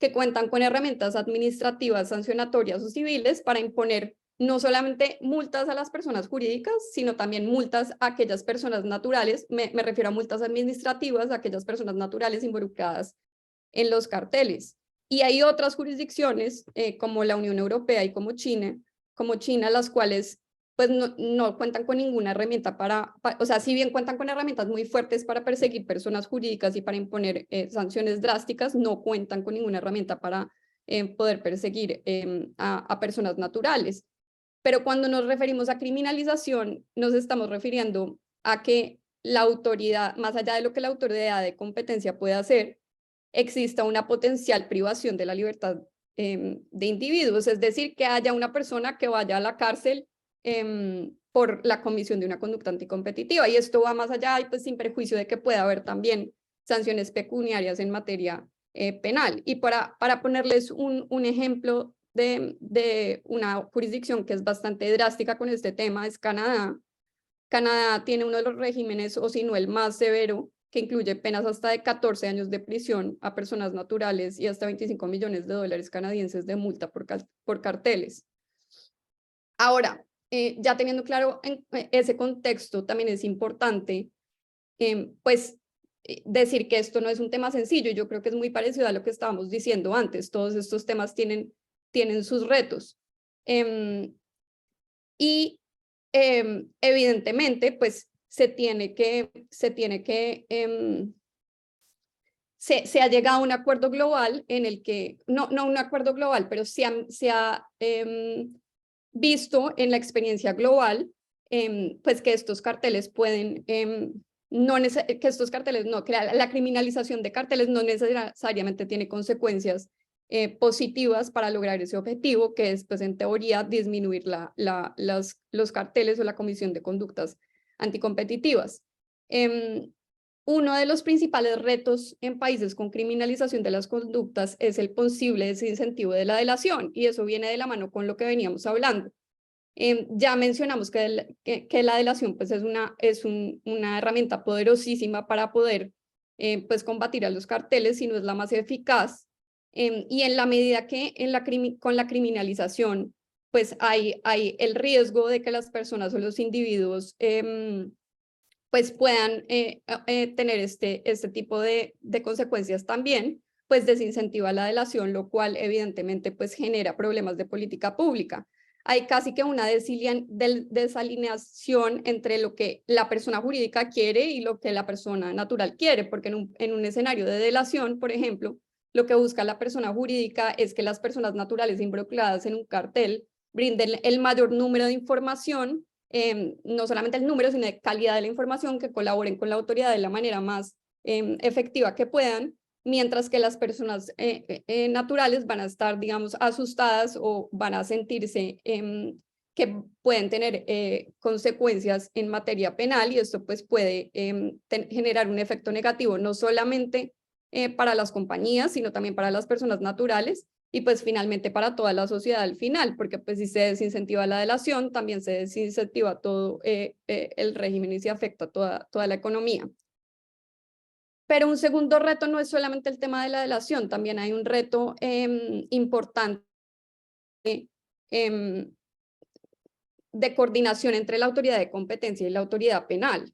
que cuentan con herramientas administrativas, sancionatorias o civiles para imponer no solamente multas a las personas jurídicas, sino también multas a aquellas personas naturales, me refiero a multas administrativas, a aquellas personas naturales involucradas en los carteles. Y hay otras jurisdicciones, como la Unión Europea y como China, las cuales pues no cuentan con ninguna herramienta o sea, si bien cuentan con herramientas muy fuertes para perseguir personas jurídicas y para imponer sanciones drásticas, no cuentan con ninguna herramienta para poder perseguir a personas naturales. Pero cuando nos referimos a criminalización, nos estamos refiriendo a que la autoridad, más allá de lo que la autoridad de competencia puede hacer, exista una potencial privación de la libertad de individuos, es decir, que haya una persona que vaya a la cárcel por la comisión de una conducta anticompetitiva. Y esto va más allá, y pues sin perjuicio de que pueda haber también sanciones pecuniarias en materia penal. Y para ponerles un ejemplo de una jurisdicción que es bastante drástica con este tema, es Canadá. Canadá tiene uno de los regímenes, o si no el más severo, que incluye penas hasta de 14 años de prisión a personas naturales y hasta 25 millones de dólares canadienses de multa por carteles. Ahora, ya teniendo claro ese contexto, también es importante pues decir que esto no es un tema sencillo. Yo creo que es muy parecido a lo que estábamos diciendo antes. Todos estos temas tienen sus retos. Evidentemente, pues se ha llegado a un acuerdo global en el que, no un acuerdo global, pero se ha visto en la experiencia global, pues que estos carteles pueden, que la criminalización de carteles no necesariamente tiene consecuencias positivas para lograr ese objetivo, que es, pues en teoría, disminuir los carteles o la comisión de conductas anticompetitivas. Uno de los principales retos en países con criminalización de las conductas es el posible desincentivo de la delación, y eso viene de la mano con lo que veníamos hablando. Ya mencionamos que la delación pues es una herramienta poderosísima para poder pues combatir a los carteles, si no es la más eficaz, y en la medida que con la criminalización pues hay el riesgo de que las personas o los individuos pues puedan tener este tipo de consecuencias también, pues desincentiva la delación, lo cual evidentemente pues genera problemas de política pública. Hay casi que una desalineación entre lo que la persona jurídica quiere y lo que la persona natural quiere, porque en un escenario de delación, por ejemplo, lo que busca la persona jurídica es que las personas naturales involucradas en un cartel brinden el mayor número de información, no solamente el número, sino de calidad de la información, que colaboren con la autoridad de la manera más efectiva que puedan, mientras que las personas naturales van a estar, digamos, asustadas o van a sentirse que pueden tener consecuencias en materia penal, y esto pues puede generar un efecto negativo, no solamente para las compañías, sino también para las personas naturales, y pues finalmente para toda la sociedad al final, porque pues si se desincentiva la delación, también se desincentiva todo el régimen y se afecta toda la economía. Pero un segundo reto no es solamente el tema de la delación, también hay un reto importante de coordinación entre la autoridad de competencia y la autoridad penal.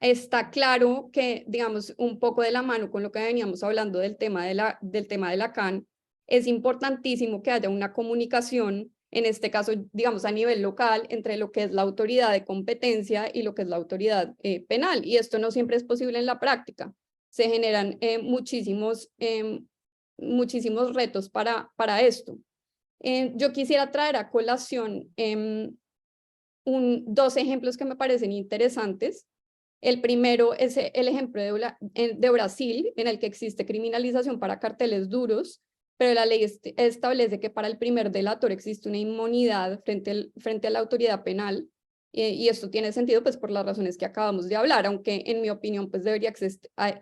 Está claro que, digamos, un poco de la mano con lo que veníamos hablando del tema de la CAN, es importantísimo que haya una comunicación, en este caso, digamos, a nivel local, entre lo que es la autoridad de competencia y lo que es la autoridad penal, y esto no siempre es posible en la práctica. Se generan muchísimos retos para esto. Yo quisiera traer a colación dos ejemplos que me parecen interesantes. El primero es el ejemplo de Brasil, en el que existe criminalización para carteles duros, pero la ley establece que para el primer delator existe una inmunidad frente a la autoridad penal, y esto tiene sentido pues por las razones que acabamos de hablar, aunque en mi opinión pues debería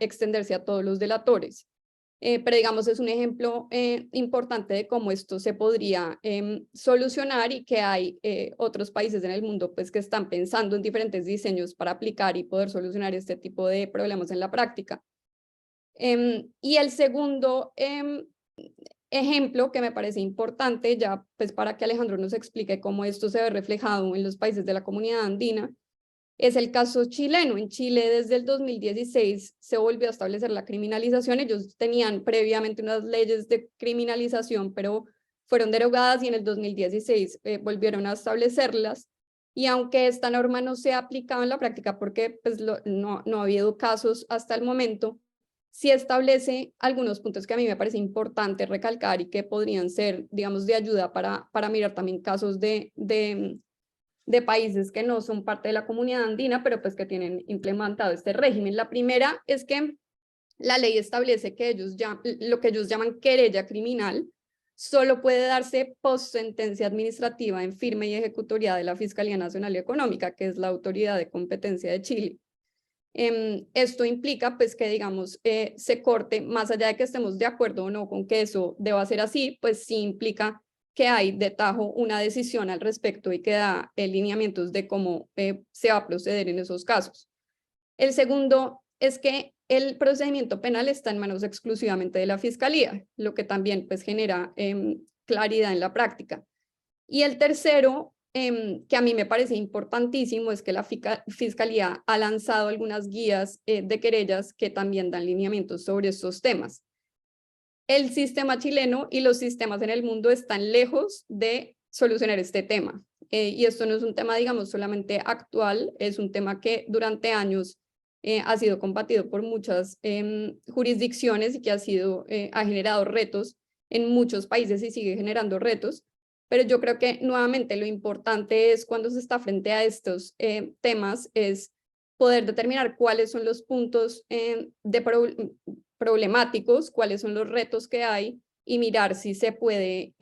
extenderse a todos los delatores. Pero digamos es un ejemplo importante de cómo esto se podría solucionar y que hay otros países en el mundo pues que están pensando en diferentes diseños para aplicar y poder solucionar este tipo de problemas en la práctica. Y el segundo ejemplo que me parece importante, ya pues para que Alejandro nos explique cómo esto se ve reflejado en los países de la comunidad andina, es el caso chileno. En Chile desde el 2016 se volvió a establecer la criminalización. Ellos tenían previamente unas leyes de criminalización, pero fueron derogadas y en el 2016 volvieron a establecerlas. Y aunque esta norma no se ha aplicado en la práctica porque pues, no ha habido casos hasta el momento, sí establece algunos puntos que a mí me parece importante recalcar y que podrían ser, digamos, de ayuda para mirar también casos de países que no son parte de la comunidad andina, pero pues que tienen implementado este régimen. La primera es que la ley establece que lo que ellos llaman querella criminal solo puede darse post sentencia administrativa en firme y ejecutoria de la Fiscalía Nacional y Económica, que es la autoridad de competencia de Chile. Esto implica pues que digamos se corte, más allá de que estemos de acuerdo o no con que eso deba ser así, pues sí implica que hay de tajo una decisión al respecto y que da lineamientos de cómo se va a proceder en esos casos. El segundo es que el procedimiento penal está en manos exclusivamente de la Fiscalía, lo que también pues genera claridad en la práctica. Y el tercero, que a mí me parece importantísimo, es que la Fiscalía ha lanzado algunas guías de querellas que también dan lineamientos sobre estos temas. El sistema chileno y los sistemas en el mundo están lejos de solucionar este tema. Y esto no es un tema, digamos, solamente actual, es un tema que durante años ha sido combatido por muchas jurisdicciones y que ha generado retos en muchos países y sigue generando retos. Pero yo creo que nuevamente lo importante es cuando se está frente a estos temas es poder determinar cuáles son los puntos problemáticos, cuáles son los retos que hay y mirar si se pueden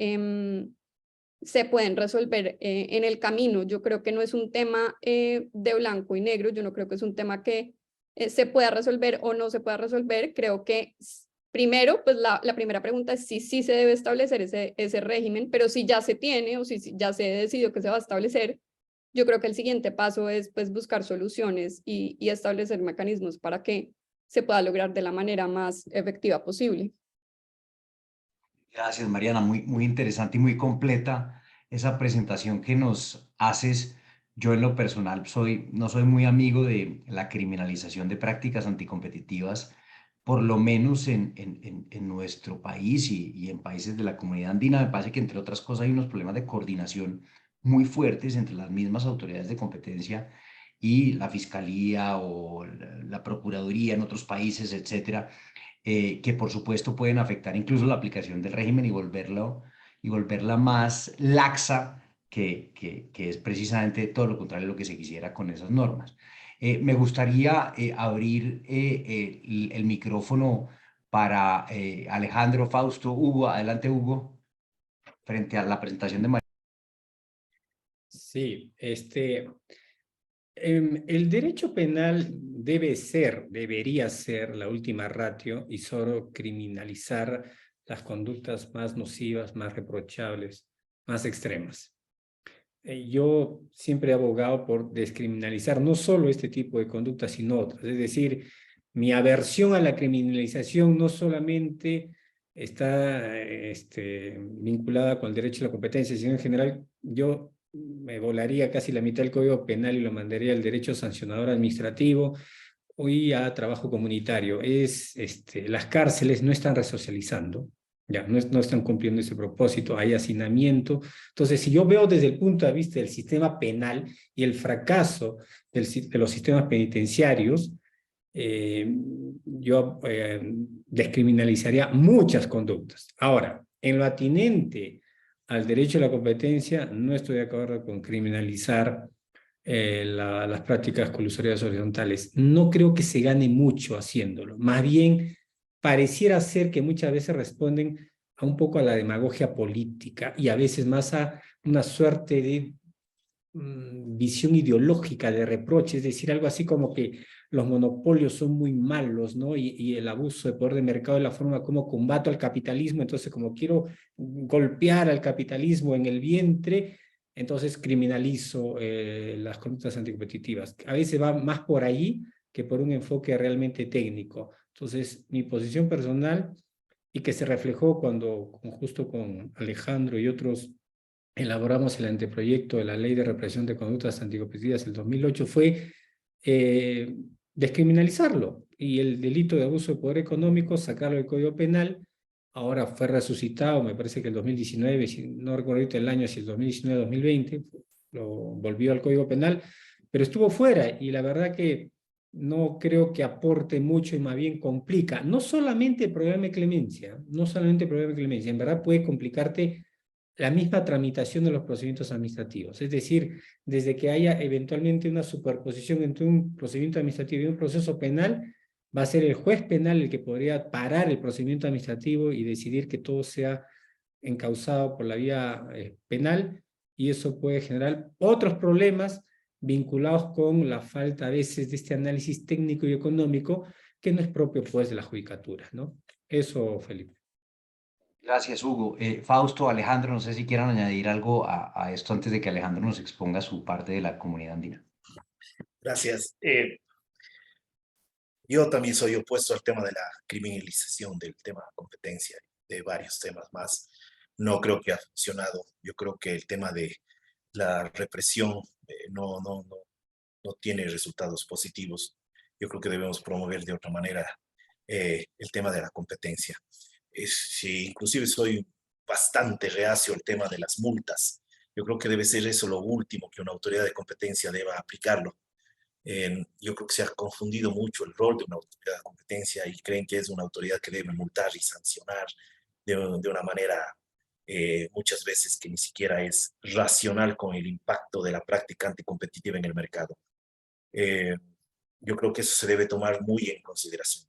resolver en el camino. Yo creo que no es un tema de blanco y negro, yo no creo que es un tema que se pueda resolver o no se pueda resolver. Creo que primero, pues la primera pregunta es si sí se debe establecer ese régimen, pero si ya se tiene o si ya se decidió que se va a establecer, yo creo que el siguiente paso es pues buscar soluciones y establecer mecanismos para que se pueda lograr de la manera más efectiva posible. Gracias, Mariana. Muy interesante y muy completa esa presentación que nos haces. Yo en lo personal no soy muy amigo de la criminalización de prácticas anticompetitivas, por lo menos en nuestro país y en países de la comunidad andina. Me parece que entre otras cosas hay unos problemas de coordinación muy fuertes entre las mismas autoridades de competencia y la Fiscalía o la Procuraduría en otros países, etcétera, que por supuesto pueden afectar incluso la aplicación del régimen y volverla más laxa, que es precisamente todo lo contrario de lo que se quisiera con esas normas. Me gustaría abrir el micrófono para Alejandro, Fausto, Hugo. Adelante, Hugo, frente a la presentación de María. Sí, el derecho penal debería ser la última ratio y solo criminalizar las conductas más nocivas, más reprochables, más extremas. Yo siempre he abogado por descriminalizar no solo este tipo de conductas, sino otras. Es decir, mi aversión a la criminalización no solamente está vinculada con el derecho a la competencia, sino en general yo me volaría casi la mitad del Código Penal y lo mandaría al derecho sancionador administrativo y a trabajo comunitario. Las cárceles no están resocializando, ya no están cumpliendo ese propósito, hay hacinamiento. Entonces, si yo veo desde el punto de vista del sistema penal y el fracaso de los sistemas penitenciarios, yo descriminalizaría muchas conductas. Ahora, en lo atinente al derecho a la competencia, no estoy de acuerdo con criminalizar las prácticas colusorias horizontales. No creo que se gane mucho haciéndolo. Más bien, pareciera ser que muchas veces responden a un poco a la demagogia política y a veces más a una suerte de visión ideológica de reproche, es decir, algo así como que los monopolios son muy malos, ¿no? Y el abuso de poder de mercado es la forma como combato al capitalismo, entonces como quiero golpear al capitalismo en el vientre, entonces criminalizo las conductas anticompetitivas. A veces va más por ahí que por un enfoque realmente técnico. Entonces, mi posición personal, y que se reflejó cuando justo con Alejandro y otros elaboramos el anteproyecto de la Ley de Represión de Conductas Anticompetitivas del 2008, fue descriminalizarlo, y el delito de abuso de poder económico, sacarlo del Código Penal. Ahora fue resucitado, me parece que el 2019, si no recuerdo ahorita el año, si el 2019-2020, lo volvió al Código Penal, pero estuvo fuera, y la verdad que no creo que aporte mucho y más bien complica. No solamente el problema de clemencia, no solamente el problema de clemencia, en verdad puede complicarte la misma tramitación de los procedimientos administrativos. Es decir, desde que haya eventualmente una superposición entre un procedimiento administrativo y un proceso penal, va a ser el juez penal el que podría parar el procedimiento administrativo y decidir que todo sea encausado por la vía penal, y eso puede generar otros problemas vinculados con la falta a veces de este análisis técnico y económico que no es propio pues de la judicatura, ¿no? Eso, Felipe. Gracias, Hugo. Fausto, Alejandro, no sé si quieran añadir algo a esto antes de que Alejandro nos exponga su parte de la comunidad andina. Gracias. Yo también soy opuesto al tema de la criminalización del tema de competencia, de varios temas más. No creo que ha funcionado. Yo creo que el tema de la represión no tiene resultados positivos. Yo creo que debemos promover de otra manera el tema de la competencia. Sí, inclusive soy bastante reacio al tema de las multas. Yo creo que debe ser eso lo último que una autoridad de competencia deba aplicarlo. Yo creo que se ha confundido mucho el rol de una autoridad de competencia y creen que es una autoridad que debe multar y sancionar de una manera muchas veces que ni siquiera es racional con el impacto de la práctica anticompetitiva en el mercado. Yo creo que eso se debe tomar muy en consideración.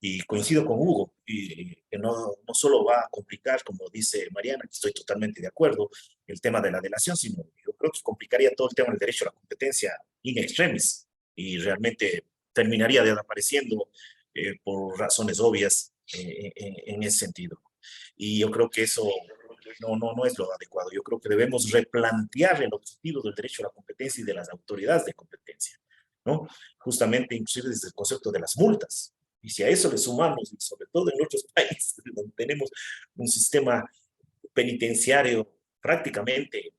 Y coincido con Hugo, y que no solo va a complicar, como dice Mariana, que estoy totalmente de acuerdo, el tema de la delación, sino yo creo que complicaría todo el tema del derecho a la competencia in extremis, y realmente terminaría desapareciendo por razones obvias en ese sentido. Y yo creo que eso no es lo adecuado. Yo creo que debemos replantear el objetivo del derecho a la competencia y de las autoridades de competencia, ¿no? Justamente, inclusive desde el concepto de las multas. Y si a eso le sumamos, y sobre todo en otros países donde tenemos un sistema penitenciario prácticamente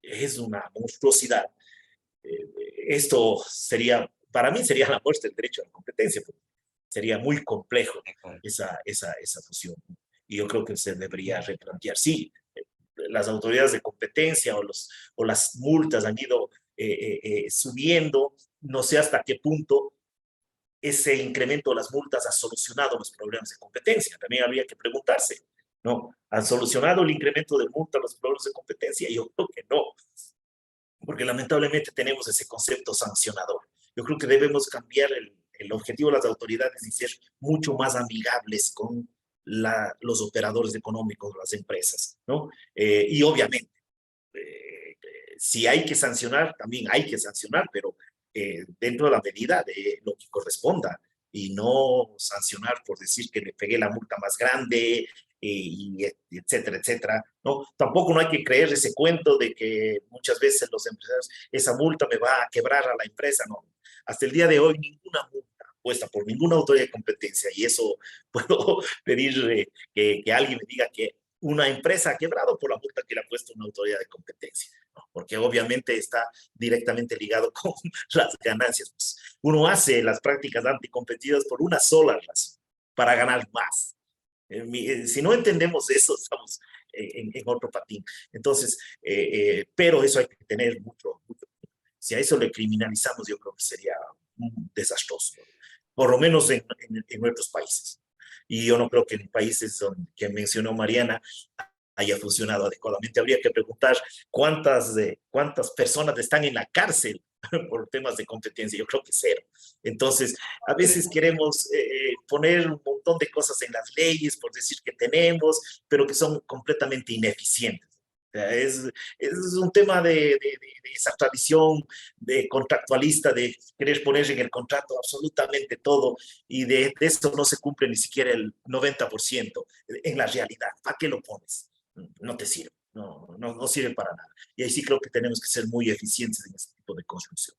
es una monstruosidad, esto sería, para mí sería la muerte del derecho a la competencia, porque sería muy complejo esa fusión. Y yo creo que se debería replantear. Sí, las autoridades de competencia o las multas han ido subiendo, no sé hasta qué punto ese incremento de las multas ha solucionado los problemas de competencia. También habría que preguntarse, ¿no? ¿Han solucionado el incremento de multas los problemas de competencia? Yo creo que no, porque lamentablemente tenemos ese concepto sancionador. Yo creo que debemos cambiar el objetivo de las autoridades y ser mucho más amigables con los operadores económicos, las empresas, ¿no? Y obviamente, si hay que sancionar, también hay que sancionar, pero dentro de la medida de lo que corresponda, y no sancionar por decir que le pegué la multa más grande, y etcétera, etcétera, ¿no? Tampoco no hay que creer ese cuento de que muchas veces los empresarios, esa multa me va a quebrar a la empresa, no. Hasta el día de hoy, ninguna multa puesta por ninguna autoridad de competencia, y eso puedo pedir que alguien me diga que una empresa ha quebrado por la multa que le ha puesto una autoridad de competencia, ¿no? Porque obviamente está directamente ligado con las ganancias. Pues uno hace las prácticas anticompetitivas por una sola razón, para ganar más. Si no entendemos eso, estamos en otro patín. Entonces, pero eso hay que tener mucho. Si a eso le criminalizamos, yo creo que sería desastroso, por lo menos en nuestros países. Y yo no creo que en países que mencionó Mariana haya funcionado adecuadamente. Habría que preguntar cuántas personas están en la cárcel por temas de competencia. Yo creo que cero. Entonces, a veces queremos poner un montón de cosas en las leyes por decir que tenemos, pero que son completamente ineficientes. Es un tema de esa tradición de contractualista, de querer poner en el contrato absolutamente todo, y de eso no se cumple ni siquiera el 90% en la realidad. ¿Para qué lo pones? No te sirve, no sirve para nada. Y ahí sí creo que tenemos que ser muy eficientes en ese tipo de construcción.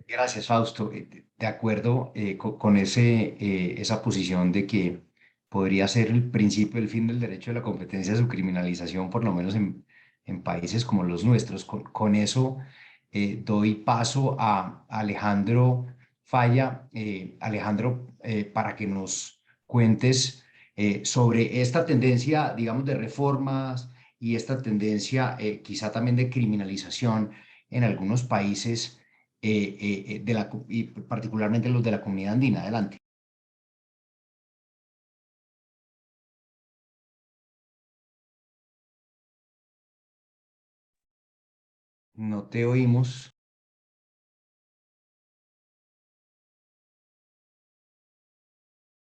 Gracias, Fausto. De acuerdo con esa posición de que podría ser el principio, el fin del derecho de la competencia, su criminalización, por lo menos en países como los nuestros. Con eso doy paso a Alejandro Falla. Alejandro, para que nos cuentes sobre esta tendencia, digamos, de reformas y esta tendencia quizá también de criminalización en algunos países y particularmente los de la comunidad andina. Adelante. No te oímos.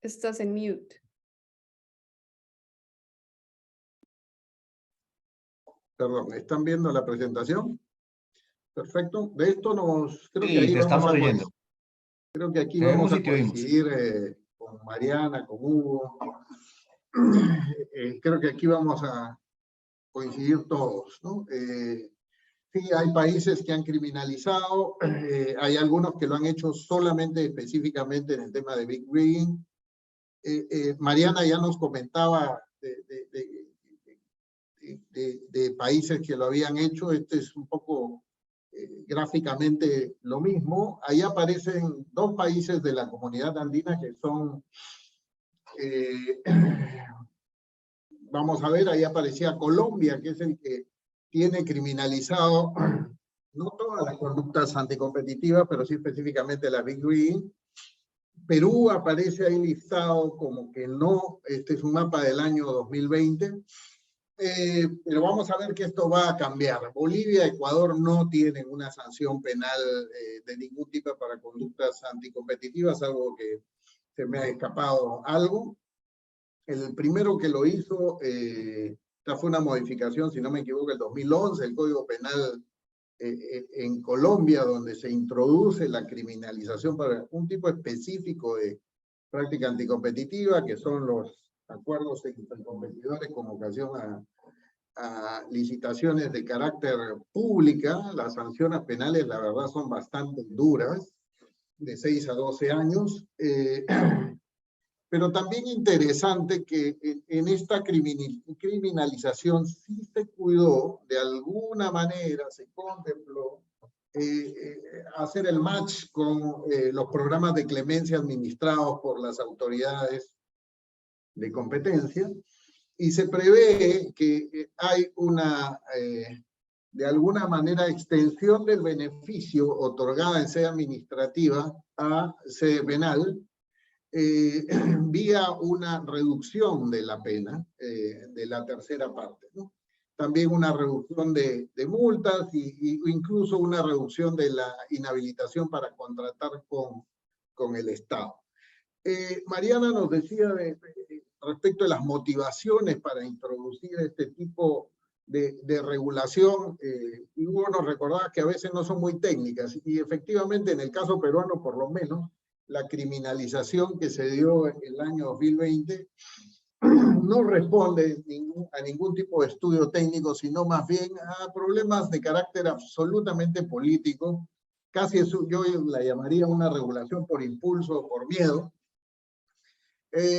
Estás en mute. Perdón, ¿están viendo la presentación? Perfecto. De esto creo que Sí, ahí te vamos estamos a oyendo. creo que aquí Te vamos vemos a y te oímos. coincidir con Mariana, con Hugo. Creo que aquí vamos a coincidir todos, ¿no? Sí, hay países que han criminalizado, hay algunos que lo han hecho solamente, específicamente en el tema de Big Green. Mariana ya nos comentaba de países que lo habían hecho. Este es un poco gráficamente lo mismo. Ahí aparecen dos países de la comunidad andina que son, vamos a ver, ahí aparecía Colombia, que es el que tiene criminalizado no todas las conductas anticompetitivas, pero sí específicamente la Big Green. Perú aparece ahí listado como que no. Este es un mapa del año 2020. Pero vamos a ver que esto va a cambiar. Bolivia, Ecuador no tienen una sanción penal de ningún tipo para conductas anticompetitivas, algo que se me ha escapado algo. El primero que lo hizo, esta fue una modificación, si no me equivoco, el 2011, el Código Penal en Colombia, donde se introduce la criminalización para un tipo específico de práctica anticompetitiva, que son los acuerdos entre competidores con ocasión a licitaciones de carácter pública. Las sanciones penales, la verdad, son bastante duras, de 6 a 12 años. Pero también interesante que en esta criminalización sí se cuidó, de alguna manera se contempló hacer el match con los programas de clemencia administrados por las autoridades de competencia, y se prevé que hay una, de alguna manera, extensión del beneficio otorgada en sede administrativa a sede penal, vía una reducción de la pena de la tercera parte, ¿no? También una reducción de multas y incluso una reducción de la inhabilitación para contratar con el Estado. Mariana nos decía respecto a las motivaciones para introducir este tipo de regulación, y Hugo nos recordaba que a veces no son muy técnicas, y efectivamente en el caso peruano por lo menos, la criminalización que se dio en el año 2020 no responde a ningún tipo de estudio técnico, sino más bien a problemas de carácter absolutamente político. Casi eso yo la llamaría una regulación por impulso o por miedo,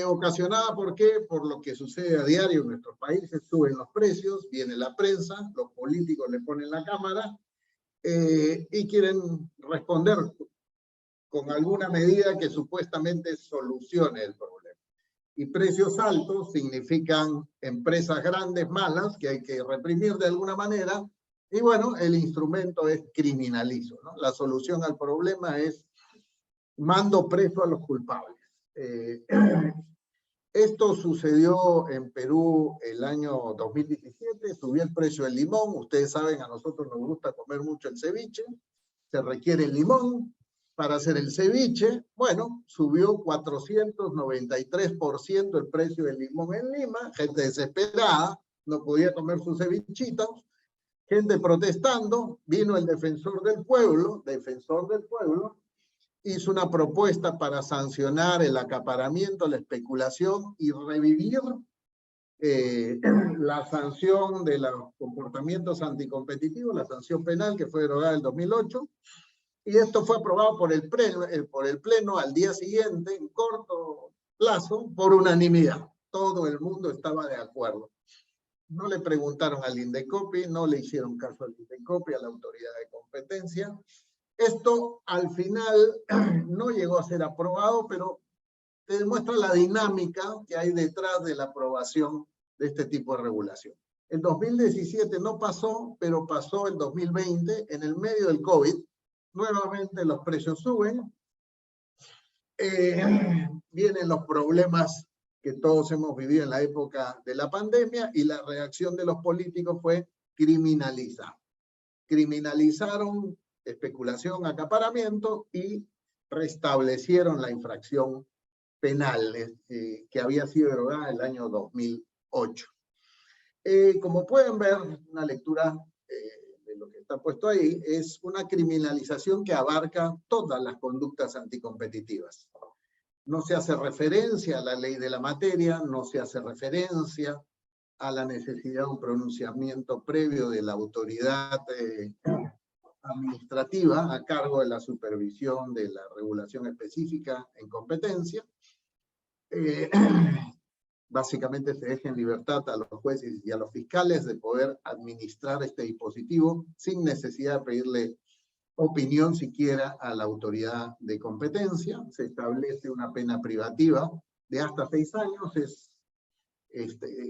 ocasionada ¿por qué? Por lo que sucede a diario en nuestros países. Suben los precios, viene la prensa, los políticos le ponen la cámara y quieren responder con alguna medida que supuestamente solucione el problema. Y precios altos significan empresas grandes malas que hay que reprimir de alguna manera, y bueno, el instrumento es criminalizo, ¿no? La solución al problema es mando preso a los culpables. Esto sucedió en Perú el año 2017, subió el precio del limón. Ustedes saben, a nosotros nos gusta comer mucho el ceviche, se requiere el limón para hacer el ceviche. Bueno, subió 493% el precio del limón en Lima, gente desesperada, no podía comer sus cevichitos, gente protestando, vino el defensor del pueblo, hizo una propuesta para sancionar el acaparamiento, la especulación y revivir la sanción de los comportamientos anticompetitivos, la sanción penal que fue derogada en el 2008, y esto fue aprobado por el Pleno al día siguiente, en corto plazo, por unanimidad. Todo el mundo estaba de acuerdo. No le preguntaron al INDECOPI, no le hicieron caso al INDECOPI, a la autoridad de competencia. Esto al final no llegó a ser aprobado, pero te demuestra la dinámica que hay detrás de la aprobación de este tipo de regulación. El 2017 no pasó, pero pasó el 2020, en el medio del COVID. Nuevamente los precios suben. Vienen los problemas que todos hemos vivido en la época de la pandemia y la reacción de los políticos fue criminalizar. Criminalizaron especulación, acaparamiento y restablecieron la infracción penal que había sido derogada en el año 2008. Como pueden ver, una lectura de lo que está puesto ahí es una criminalización que abarca todas las conductas anticompetitivas. No se hace referencia a la ley de la materia, no se hace referencia a la necesidad de un pronunciamiento previo de la autoridad administrativa a cargo de la supervisión de la regulación específica en competencia. Básicamente se deja en libertad a los jueces y a los fiscales de poder administrar este dispositivo sin necesidad de pedirle opinión siquiera a la autoridad de competencia. Se establece una pena privativa de hasta 6 años, es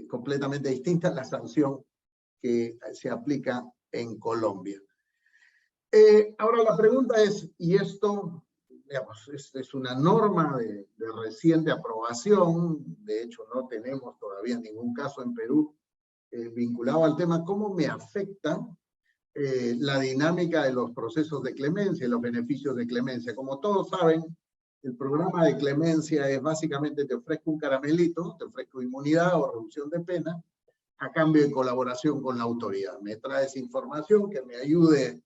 completamente distinta a la sanción que se aplica en Colombia. Ahora la pregunta es, ¿y esto, digamos, es una norma de reciente aprobación? De hecho, no tenemos todavía ningún caso en Perú vinculado al tema. ¿Cómo me afecta la dinámica de los procesos de clemencia y los beneficios de clemencia? Como todos saben, el programa de clemencia es básicamente te ofrezco un caramelito, te ofrezco inmunidad o reducción de pena, a cambio de colaboración con la autoridad. Me traes información que me ayude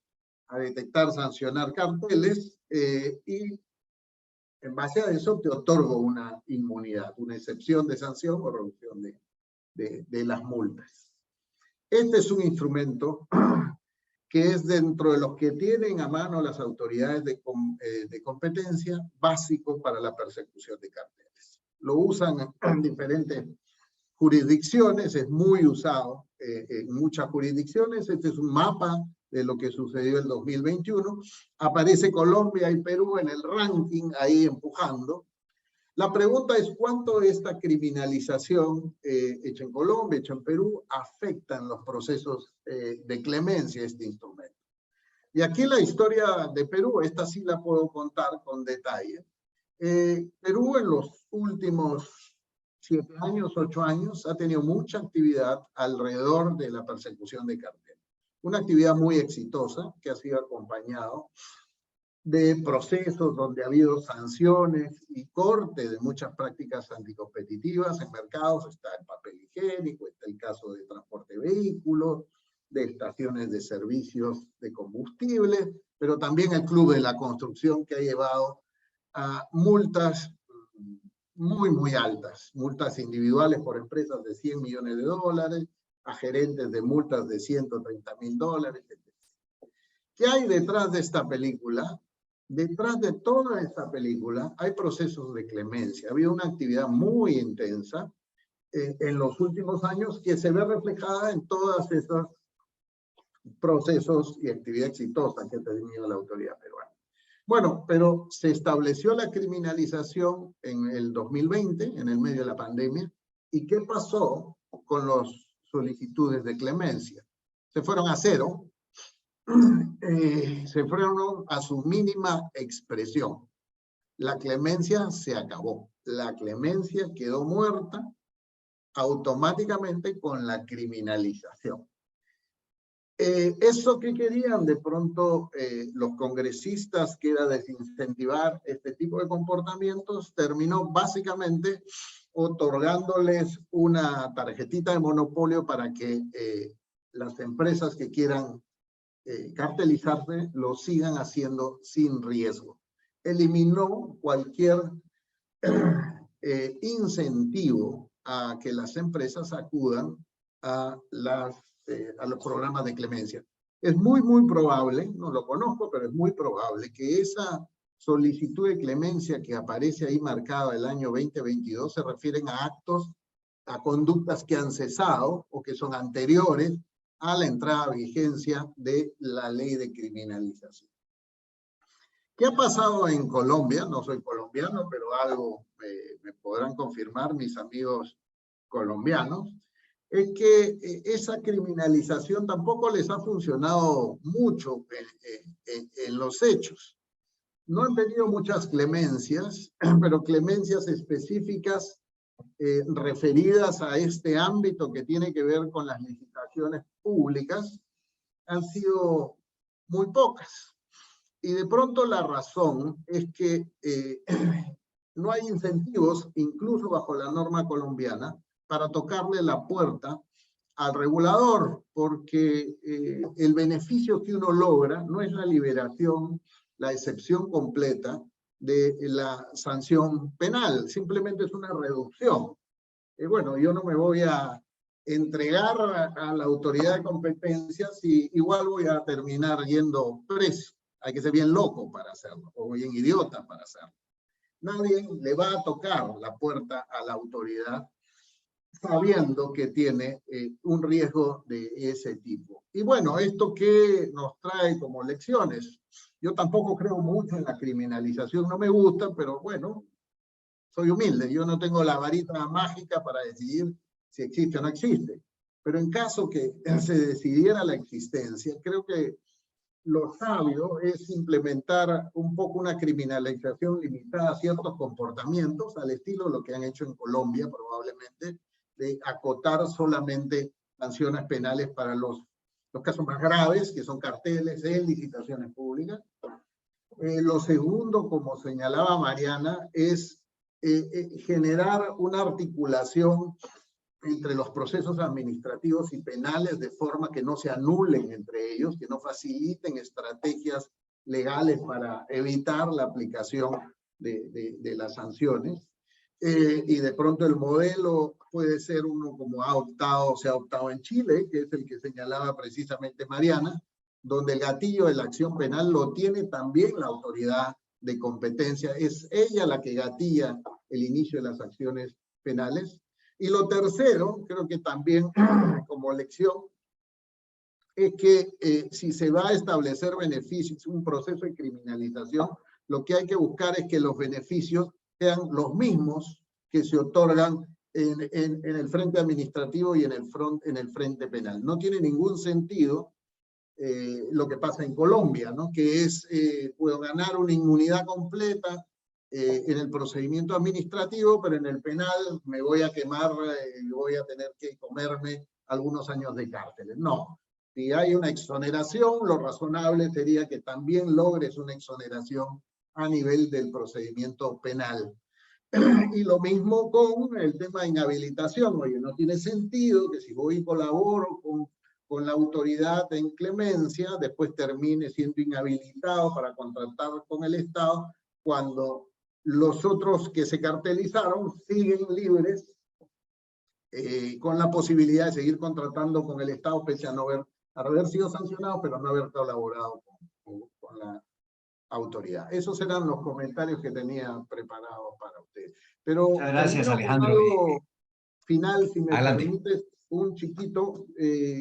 a detectar, sancionar carteles, y en base a eso te otorgo una inmunidad, una excepción de sanción o reducción de las multas. Este es un instrumento que es dentro de los que tienen a mano las autoridades de competencia básico para la persecución de carteles. Lo usan en diferentes jurisdicciones, es muy usado en muchas jurisdicciones. Este es un mapa de lo que sucedió en 2021. Aparece Colombia y Perú en el ranking, ahí empujando. La pregunta es cuánto esta criminalización hecha en Colombia, hecha en Perú, afectan los procesos de clemencia, este instrumento. Y aquí la historia de Perú, esta sí la puedo contar con detalle. Perú en los últimos 7 años, 8 años, ha tenido mucha actividad alrededor de la persecución de carteles. Una actividad muy exitosa que ha sido acompañado de procesos donde ha habido sanciones y corte de muchas prácticas anticompetitivas en mercados. Está el papel higiénico, está el caso de transporte de vehículos, de estaciones de servicios de combustible, pero también el Club de la Construcción, que ha llevado a multas muy altas, multas individuales por empresas de $100 millones, a gerentes de multas de $130.000, etc. ¿Qué hay detrás de esta película? Detrás de toda esta película hay procesos de clemencia. Ha habido una actividad muy intensa en los últimos años que se ve reflejada en todos estos procesos y actividad exitosa que ha tenido la autoridad peruana. Bueno, pero se estableció la criminalización en el 2020, en el medio de la pandemia. ¿Y qué pasó con las solicitudes de clemencia? Se fueron a cero. Se fueron a su mínima expresión. La clemencia se acabó. La clemencia quedó muerta automáticamente con la criminalización. ¿Eso qué querían de pronto los congresistas, que era desincentivar este tipo de comportamientos? Terminó básicamente otorgándoles una tarjetita de monopolio para que las empresas que quieran cartelizarse lo sigan haciendo sin riesgo. Eliminó cualquier incentivo a que las empresas acudan a los programas de clemencia. Es muy probable, no lo conozco, pero es muy probable que esa solicitud de clemencia que aparece ahí marcada el año 2022 se refieren a actos, a conductas que han cesado o que son anteriores a la entrada a vigencia de la ley de criminalización. ¿Qué ha pasado en Colombia? No soy colombiano, pero algo me podrán confirmar mis amigos colombianos. Es que esa criminalización tampoco les ha funcionado mucho en los hechos. No han tenido muchas clemencias, pero clemencias específicas referidas a este ámbito que tiene que ver con las licitaciones públicas han sido muy pocas. Y de pronto la razón es que no hay incentivos, incluso bajo la norma colombiana, para tocarle la puerta al regulador, porque el beneficio que uno logra no es la liberación, la excepción completa de la sanción penal, simplemente es una reducción. Bueno, yo no me voy a entregar a la autoridad de competencia si igual voy a terminar yendo preso. Hay que ser bien loco para hacerlo, o bien idiota para hacerlo. Nadie le va a tocar la puerta a la autoridad sabiendo que tiene un riesgo de ese tipo. Y bueno, ¿esto qué nos trae como lecciones? Yo tampoco creo mucho en la criminalización, no me gusta, pero bueno, soy humilde, yo no tengo la varita mágica para decidir si existe o no existe. Pero en caso que se decidiera la existencia, creo que lo sabio es implementar un poco una criminalización limitada a ciertos comportamientos, al estilo de lo que han hecho en Colombia probablemente, de acotar solamente sanciones penales para los casos más graves, que son carteles en licitaciones públicas. Lo segundo, como señalaba Mariana, es generar una articulación entre los procesos administrativos y penales de forma que no se anulen entre ellos, que no faciliten estrategias legales para evitar la aplicación de las sanciones. Y de pronto el modelo puede ser uno como se ha optado en Chile, que es el que señalaba precisamente Mariana, donde el gatillo de la acción penal lo tiene también la autoridad de competencia. Es ella la que gatilla el inicio de las acciones penales. Y lo tercero, creo que también como lección, es que si se va a establecer beneficios, un proceso de criminalización, lo que hay que buscar es que los beneficios sean los mismos que se otorgan en el frente administrativo y en el frente penal. No tiene ningún sentido lo que pasa en Colombia, ¿no? Que es, puedo ganar una inmunidad completa en el procedimiento administrativo, pero en el penal me voy a quemar y voy a tener que comerme algunos años de cárcel. No, si hay una exoneración, lo razonable sería que también logres una exoneración a nivel del procedimiento penal. Y lo mismo con el tema de inhabilitación. Oye, no tiene sentido que si voy y colaboro con la autoridad en clemencia, después termine siendo inhabilitado para contratar con el Estado, cuando los otros que se cartelizaron siguen libres con la posibilidad de seguir contratando con el Estado, pese a no haber sido sancionado, pero no haber colaborado con la autoridad. Esos eran los comentarios que tenía preparados para ustedes. Pero muchas gracias, Alejandro. Algo final, si me Adelante. permites, un chiquito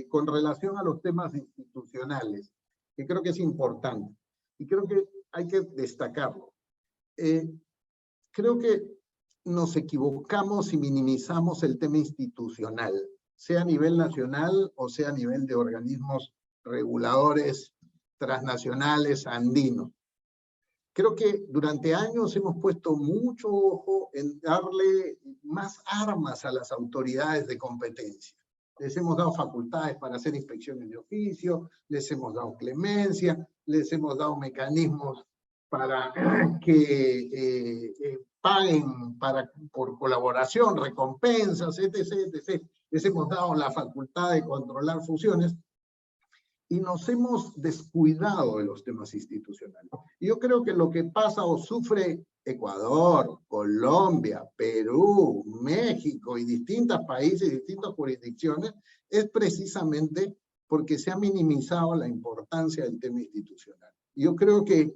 con relación a los temas institucionales, que creo que es importante y creo que hay que destacarlo. Creo que nos equivocamos y minimizamos el tema institucional, sea a nivel nacional o sea a nivel de organismos reguladores transnacionales andinos. Creo que durante años hemos puesto mucho ojo en darle más armas a las autoridades de competencia. les hemos dado facultades para hacer inspecciones de oficio, les hemos dado clemencia, les hemos dado mecanismos para que paguen por colaboración, recompensas, etc., etc. Les hemos dado la facultad de controlar fusiones y nos hemos descuidado de los temas institucionales. Yo creo que lo que pasa o sufre Ecuador, Colombia, Perú, México y distintos países, distintas jurisdicciones, es precisamente porque se ha minimizado la importancia del tema institucional. Yo creo que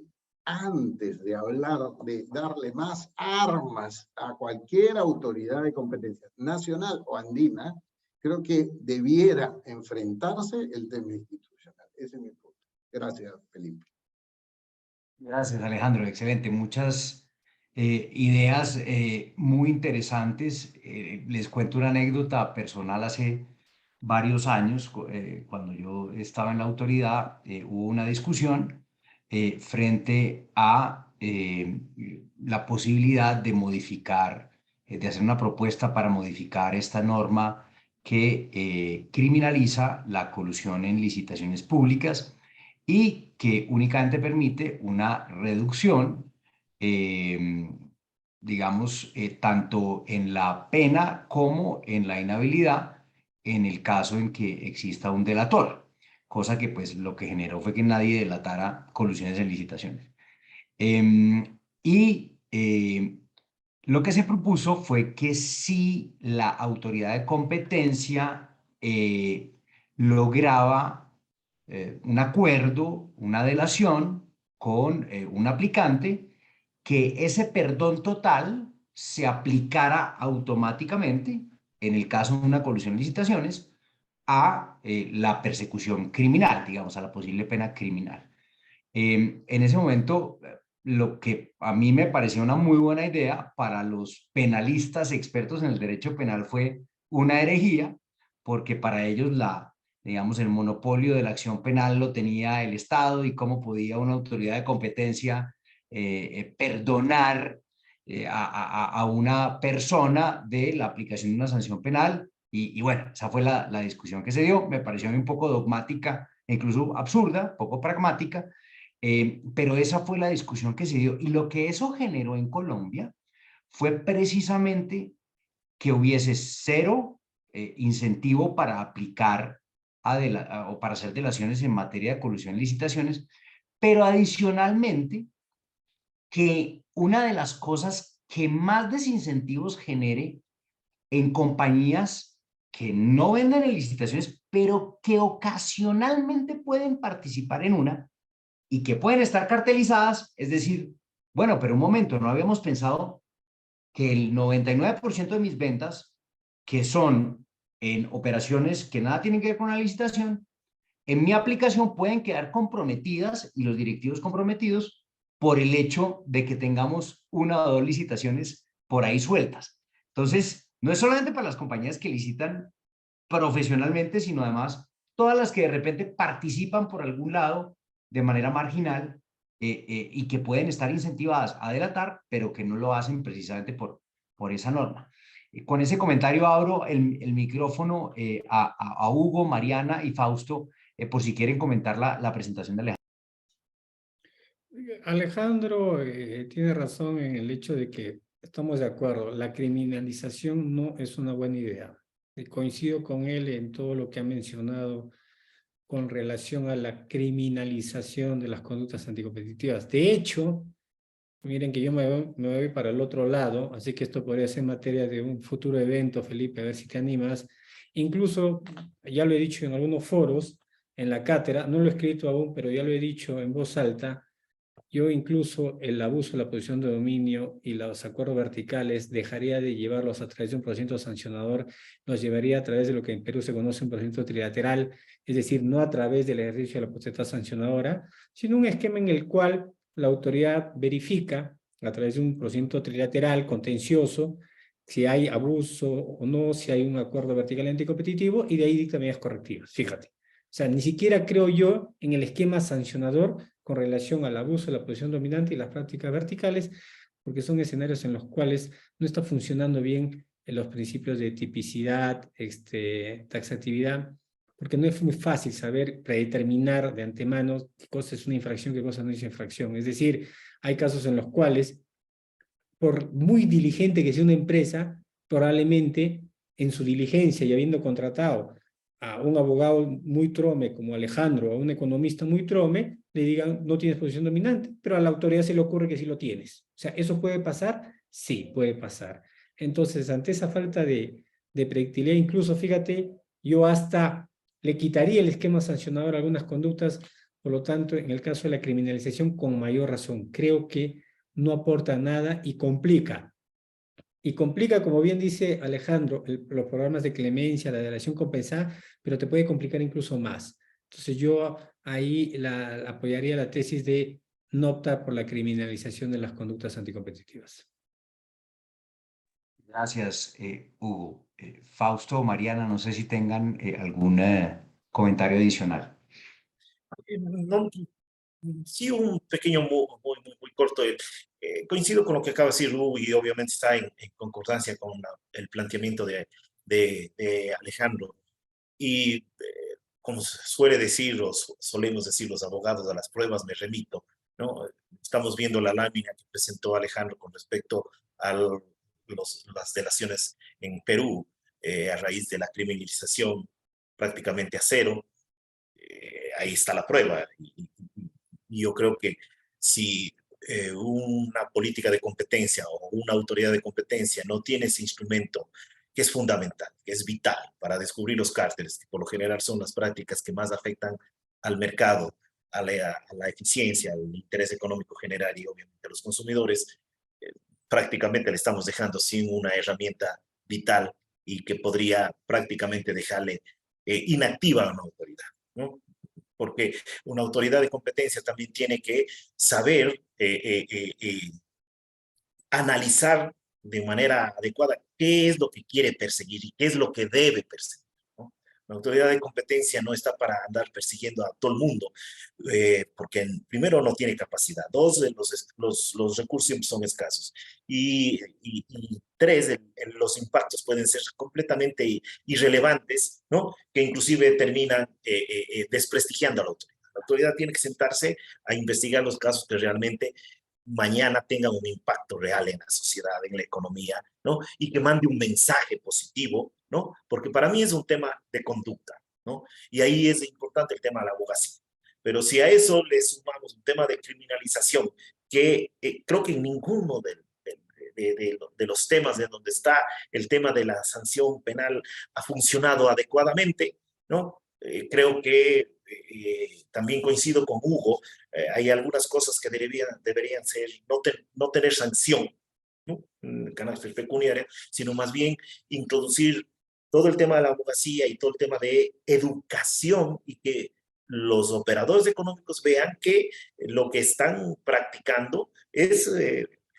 antes de hablar de darle más armas a cualquier autoridad de competencia nacional o andina, creo que debiera enfrentarse el tema institucional. Ese es mi punto. Gracias, Felipe. Gracias, Alejandro. Excelente. Muchas ideas muy interesantes. Les cuento una anécdota personal. Hace varios años, cuando yo estaba en la autoridad, hubo una discusión frente a la posibilidad de modificar, de hacer una propuesta para modificar esta norma que criminaliza la colusión en licitaciones públicas y que únicamente permite una reducción, digamos, tanto en la pena como en la inhabilidad en el caso en que exista un delator, cosa que pues lo que generó fue que nadie delatara colusiones en licitaciones. Lo que se propuso fue que si la autoridad de competencia lograba un acuerdo, una delación con un aplicante, que ese perdón total se aplicara automáticamente, en el caso de una colusión en licitaciones, a la persecución criminal, digamos, a la posible pena criminal. En ese momento, lo que a mí me pareció una muy buena idea para los penalistas expertos en el derecho penal fue una herejía, porque para ellos digamos, el monopolio de la acción penal lo tenía el Estado y cómo podía una autoridad de competencia perdonar a una persona de la aplicación de una sanción penal. Y bueno, esa fue la discusión que se dio. Me pareció un poco dogmática, incluso absurda, poco pragmática, pero esa fue la discusión que se dio. Y lo que eso generó en Colombia fue precisamente que hubiese cero incentivo para aplicar o para hacer delaciones en materia de colusión en licitaciones, pero adicionalmente que una de las cosas que más desincentivos genere en compañías que no venden en licitaciones, pero que ocasionalmente pueden participar en una y que pueden estar cartelizadas, es decir, bueno, pero un momento, no habíamos pensado que el 99% de mis ventas, que son en operaciones que nada tienen que ver con la licitación, en mi aplicación pueden quedar comprometidas y los directivos comprometidos por el hecho de que tengamos una o dos licitaciones por ahí sueltas. Entonces, no es solamente para las compañías que licitan profesionalmente, sino además todas las que de repente participan por algún lado de manera marginal y que pueden estar incentivadas a delatar, pero que no lo hacen precisamente por esa norma. Con ese comentario abro el micrófono a Hugo, Mariana y Fausto, por si quieren comentar la presentación de Alejandro. Alejandro tiene razón en el hecho de que estamos de acuerdo, la criminalización no es una buena idea. Coincido con él en todo lo que ha mencionado con relación a la criminalización de las conductas anticompetitivas. De hecho, miren que yo me voy para el otro lado, así que esto podría ser materia de un futuro evento, Felipe, a ver si te animas. Incluso, ya lo he dicho en algunos foros, en la cátedra, no lo he escrito aún, pero ya lo he dicho en voz alta, yo incluso el abuso de la posición de dominio y los acuerdos verticales dejaría de llevarlos a través de un procedimiento sancionador, los llevaría a través de lo que en Perú se conoce un procedimiento trilateral, es decir, no a través del ejercicio de la potestad sancionadora, sino un esquema en el cual la autoridad verifica a través de un procedimiento trilateral contencioso si hay abuso o no, si hay un acuerdo vertical anticompetitivo y de ahí dicta medidas correctivas, fíjate. O sea, ni siquiera creo yo en el esquema sancionador con relación al abuso de la posición dominante y las prácticas verticales, porque son escenarios en los cuales no está funcionando bien los principios de tipicidad, taxatividad, porque no es muy fácil saber predeterminar de antemano qué cosa es una infracción, qué cosa no es infracción. Es decir, hay casos en los cuales, por muy diligente que sea una empresa, probablemente en su diligencia y habiendo contratado a un abogado muy trome como Alejandro, a un economista muy trome, le digan no tienes posición dominante, pero a la autoridad se le ocurre que sí lo tienes. O sea, ¿eso puede pasar? Sí, puede pasar. Entonces, ante esa falta de predictibilidad, incluso, fíjate, yo hasta le quitaría el esquema sancionador a algunas conductas, por lo tanto, en el caso de la criminalización, con mayor razón. Creo que no aporta nada y complica. Y complica, como bien dice Alejandro, los programas de clemencia, la delación compensada, pero te puede complicar incluso más. Entonces yo ahí apoyaría la tesis de no optar por la criminalización de las conductas anticompetitivas. Gracias, Hugo. Fausto, Mariana, no sé si tengan algún comentario adicional. No, sí, un pequeño, muy corto. Coincido con lo que acaba de decir Hugo y obviamente está en concordancia con el planteamiento de Alejandro. Y como suele decir, solemos decir los abogados, a las pruebas me remito, ¿no? Estamos viendo la lámina que presentó Alejandro con respecto a las delaciones en Perú a raíz de la criminalización prácticamente a cero. Ahí está la prueba. Y yo creo que si una política de competencia o una autoridad de competencia no tiene ese instrumento que es fundamental, que es vital para descubrir los cárteles, que por lo general son las prácticas que más afectan al mercado, a la eficiencia, al interés económico general y obviamente a los consumidores, prácticamente le estamos dejando sin una herramienta vital y que podría prácticamente dejarle inactiva a una autoridad, ¿no? Porque una autoridad de competencia también tiene que saber analizar de manera adecuada qué es lo que quiere perseguir y qué es lo que debe perseguir, ¿no? La autoridad de competencia no está para andar persiguiendo a todo el mundo, porque primero no tiene capacidad, dos, los recursos siempre son escasos, y tres, los impactos pueden ser completamente irrelevantes, ¿no? Que inclusive terminan desprestigiando a la autoridad. La autoridad tiene que sentarse a investigar los casos que realmente mañana tengan un impacto real en la sociedad, en la economía, ¿no? Y que mande un mensaje positivo, ¿no? Porque para mí es un tema de conducta, ¿no? Y ahí es importante el tema de la abogacía. Pero si a eso le sumamos un tema de criminalización, que creo que en ninguno de los temas de donde está el tema de la sanción penal ha funcionado adecuadamente, ¿no? Creo que también coincido con Hugo, hay algunas cosas que deberían ser, no tener sanción, ¿no? En carácter pecuniario, sino más bien introducir todo el tema de la abogacía y todo el tema de educación y que los operadores económicos vean que lo que están practicando es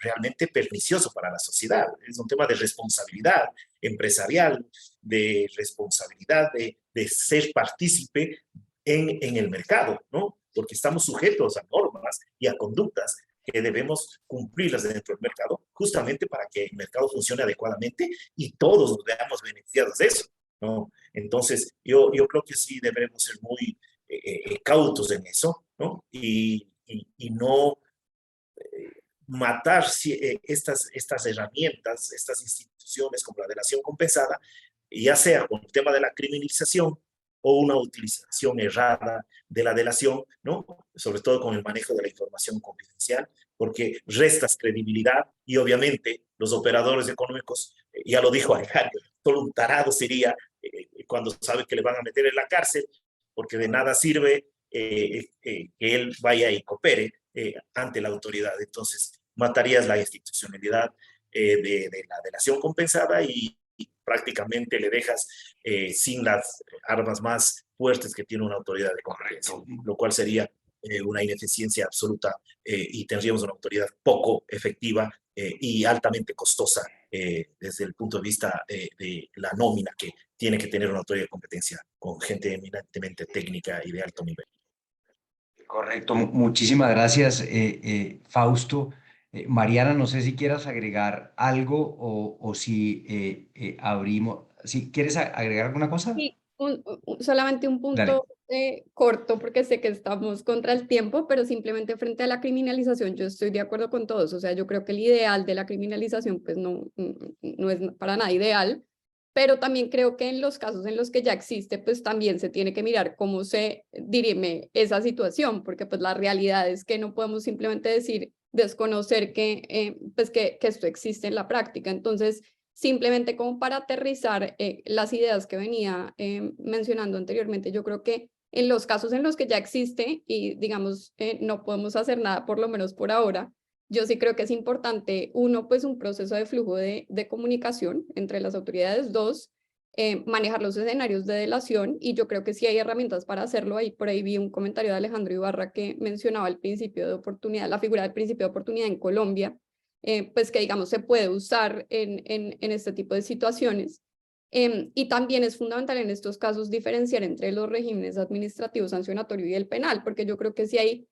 realmente pernicioso para la sociedad. Es un tema de responsabilidad empresarial, de responsabilidad de ser partícipe en el mercado, ¿no? Porque estamos sujetos a normas y a conductas que debemos cumplirlas dentro del mercado, justamente para que el mercado funcione adecuadamente y todos nos veamos beneficiados de eso, ¿no? Entonces, yo creo que sí debemos ser muy cautos en eso, ¿no? Y no matar estas herramientas, estas instituciones como la delación compensada, ya sea con el tema de la criminalización o una utilización errada de la delación, ¿no? Sobre todo con el manejo de la información confidencial, porque restas credibilidad y obviamente los operadores económicos, ya lo dijo Alejandro, solo un tarado sería cuando sabe que le van a meter en la cárcel, porque de nada sirve que él vaya y coopere ante la autoridad. Entonces, matarías la institucionalidad de la delación compensada y prácticamente le dejas sin las armas más fuertes que tiene una autoridad de competencia, lo cual sería una ineficiencia absoluta y tendríamos una autoridad poco efectiva y altamente costosa desde el punto de vista de la nómina que tiene que tener una autoridad de competencia con gente eminentemente técnica y de alto nivel. Correcto, muchísimas gracias, Fausto. Mariana, no sé si quieras agregar algo o si abrimos. ¿Si quieres agregar alguna cosa? Sí, solamente un Dale. punto corto, porque sé que estamos contra el tiempo, pero simplemente frente a la criminalización, yo estoy de acuerdo con todos. O sea, yo creo que el ideal de la criminalización, pues no es para nada ideal, pero también creo que en los casos en los que ya existe, pues también se tiene que mirar cómo se dirime esa situación, porque pues la realidad es que no podemos simplemente decir, desconocer pues que esto existe en la práctica. Entonces, simplemente como para aterrizar las ideas que venía mencionando anteriormente, yo creo que en los casos en los que ya existe y digamos no podemos hacer nada, por lo menos por ahora, yo sí creo que es importante, uno, pues un proceso de flujo de comunicación entre las autoridades, dos, manejar los escenarios de delación, y yo creo que sí hay herramientas para hacerlo. Ahí por ahí vi un comentario de Alejandro Ibarra que mencionaba el principio de oportunidad, la figura del principio de oportunidad en Colombia, pues que digamos se puede usar en este tipo de situaciones. Y también es fundamental en estos casos diferenciar entre los regímenes administrativo, sancionatorio y el penal, porque yo creo que sí hay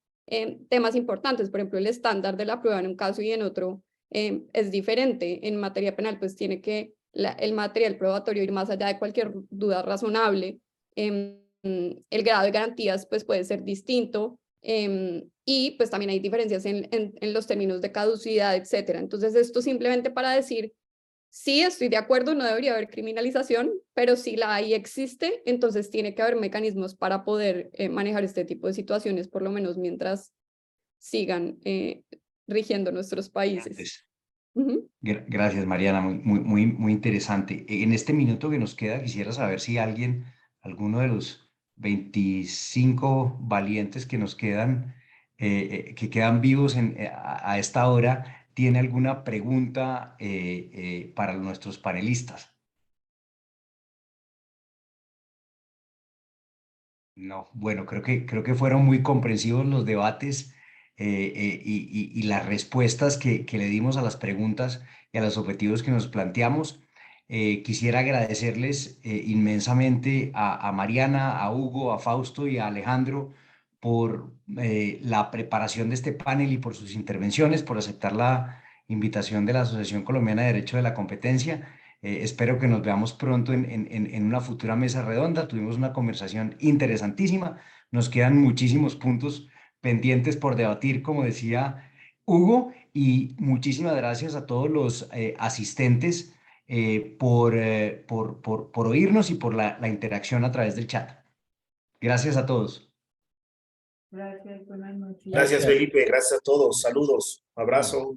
temas importantes. Por ejemplo, el estándar de la prueba en un caso y en otro es diferente. En materia penal, pues tiene que el material probatorio ir más allá de cualquier duda razonable. El grado de garantías pues puede ser distinto. Y pues también hay diferencias en los términos de caducidad, etcétera. Entonces, esto simplemente para decir, sí, estoy de acuerdo, no debería haber criminalización, pero si la hay, existe, entonces tiene que haber mecanismos para poder manejar este tipo de situaciones, por lo menos mientras sigan rigiendo nuestros países. Gracias, Mariana, muy interesante. En este minuto que nos queda, quisiera saber si alguno de los 25 valientes que nos quedan, que quedan vivos a esta hora, tiene alguna pregunta para nuestros panelistas. No, bueno, creo que fueron muy comprensivos los debates y las respuestas que le dimos a las preguntas y a los objetivos que nos planteamos. Quisiera agradecerles inmensamente a Mariana, a Hugo, a Fausto y a Alejandro por la preparación de este panel y por sus intervenciones, por aceptar la invitación de la Asociación Colombiana de Derecho de la Competencia. Espero que nos veamos pronto en una futura mesa redonda. Tuvimos una conversación interesantísima. Nos quedan muchísimos puntos pendientes por debatir, como decía Hugo, y muchísimas gracias a todos los asistentes por oírnos y por la interacción a través del chat. Gracias a todos. Gracias, buenas noches. Gracias, Felipe. Gracias a todos. Saludos. Abrazo.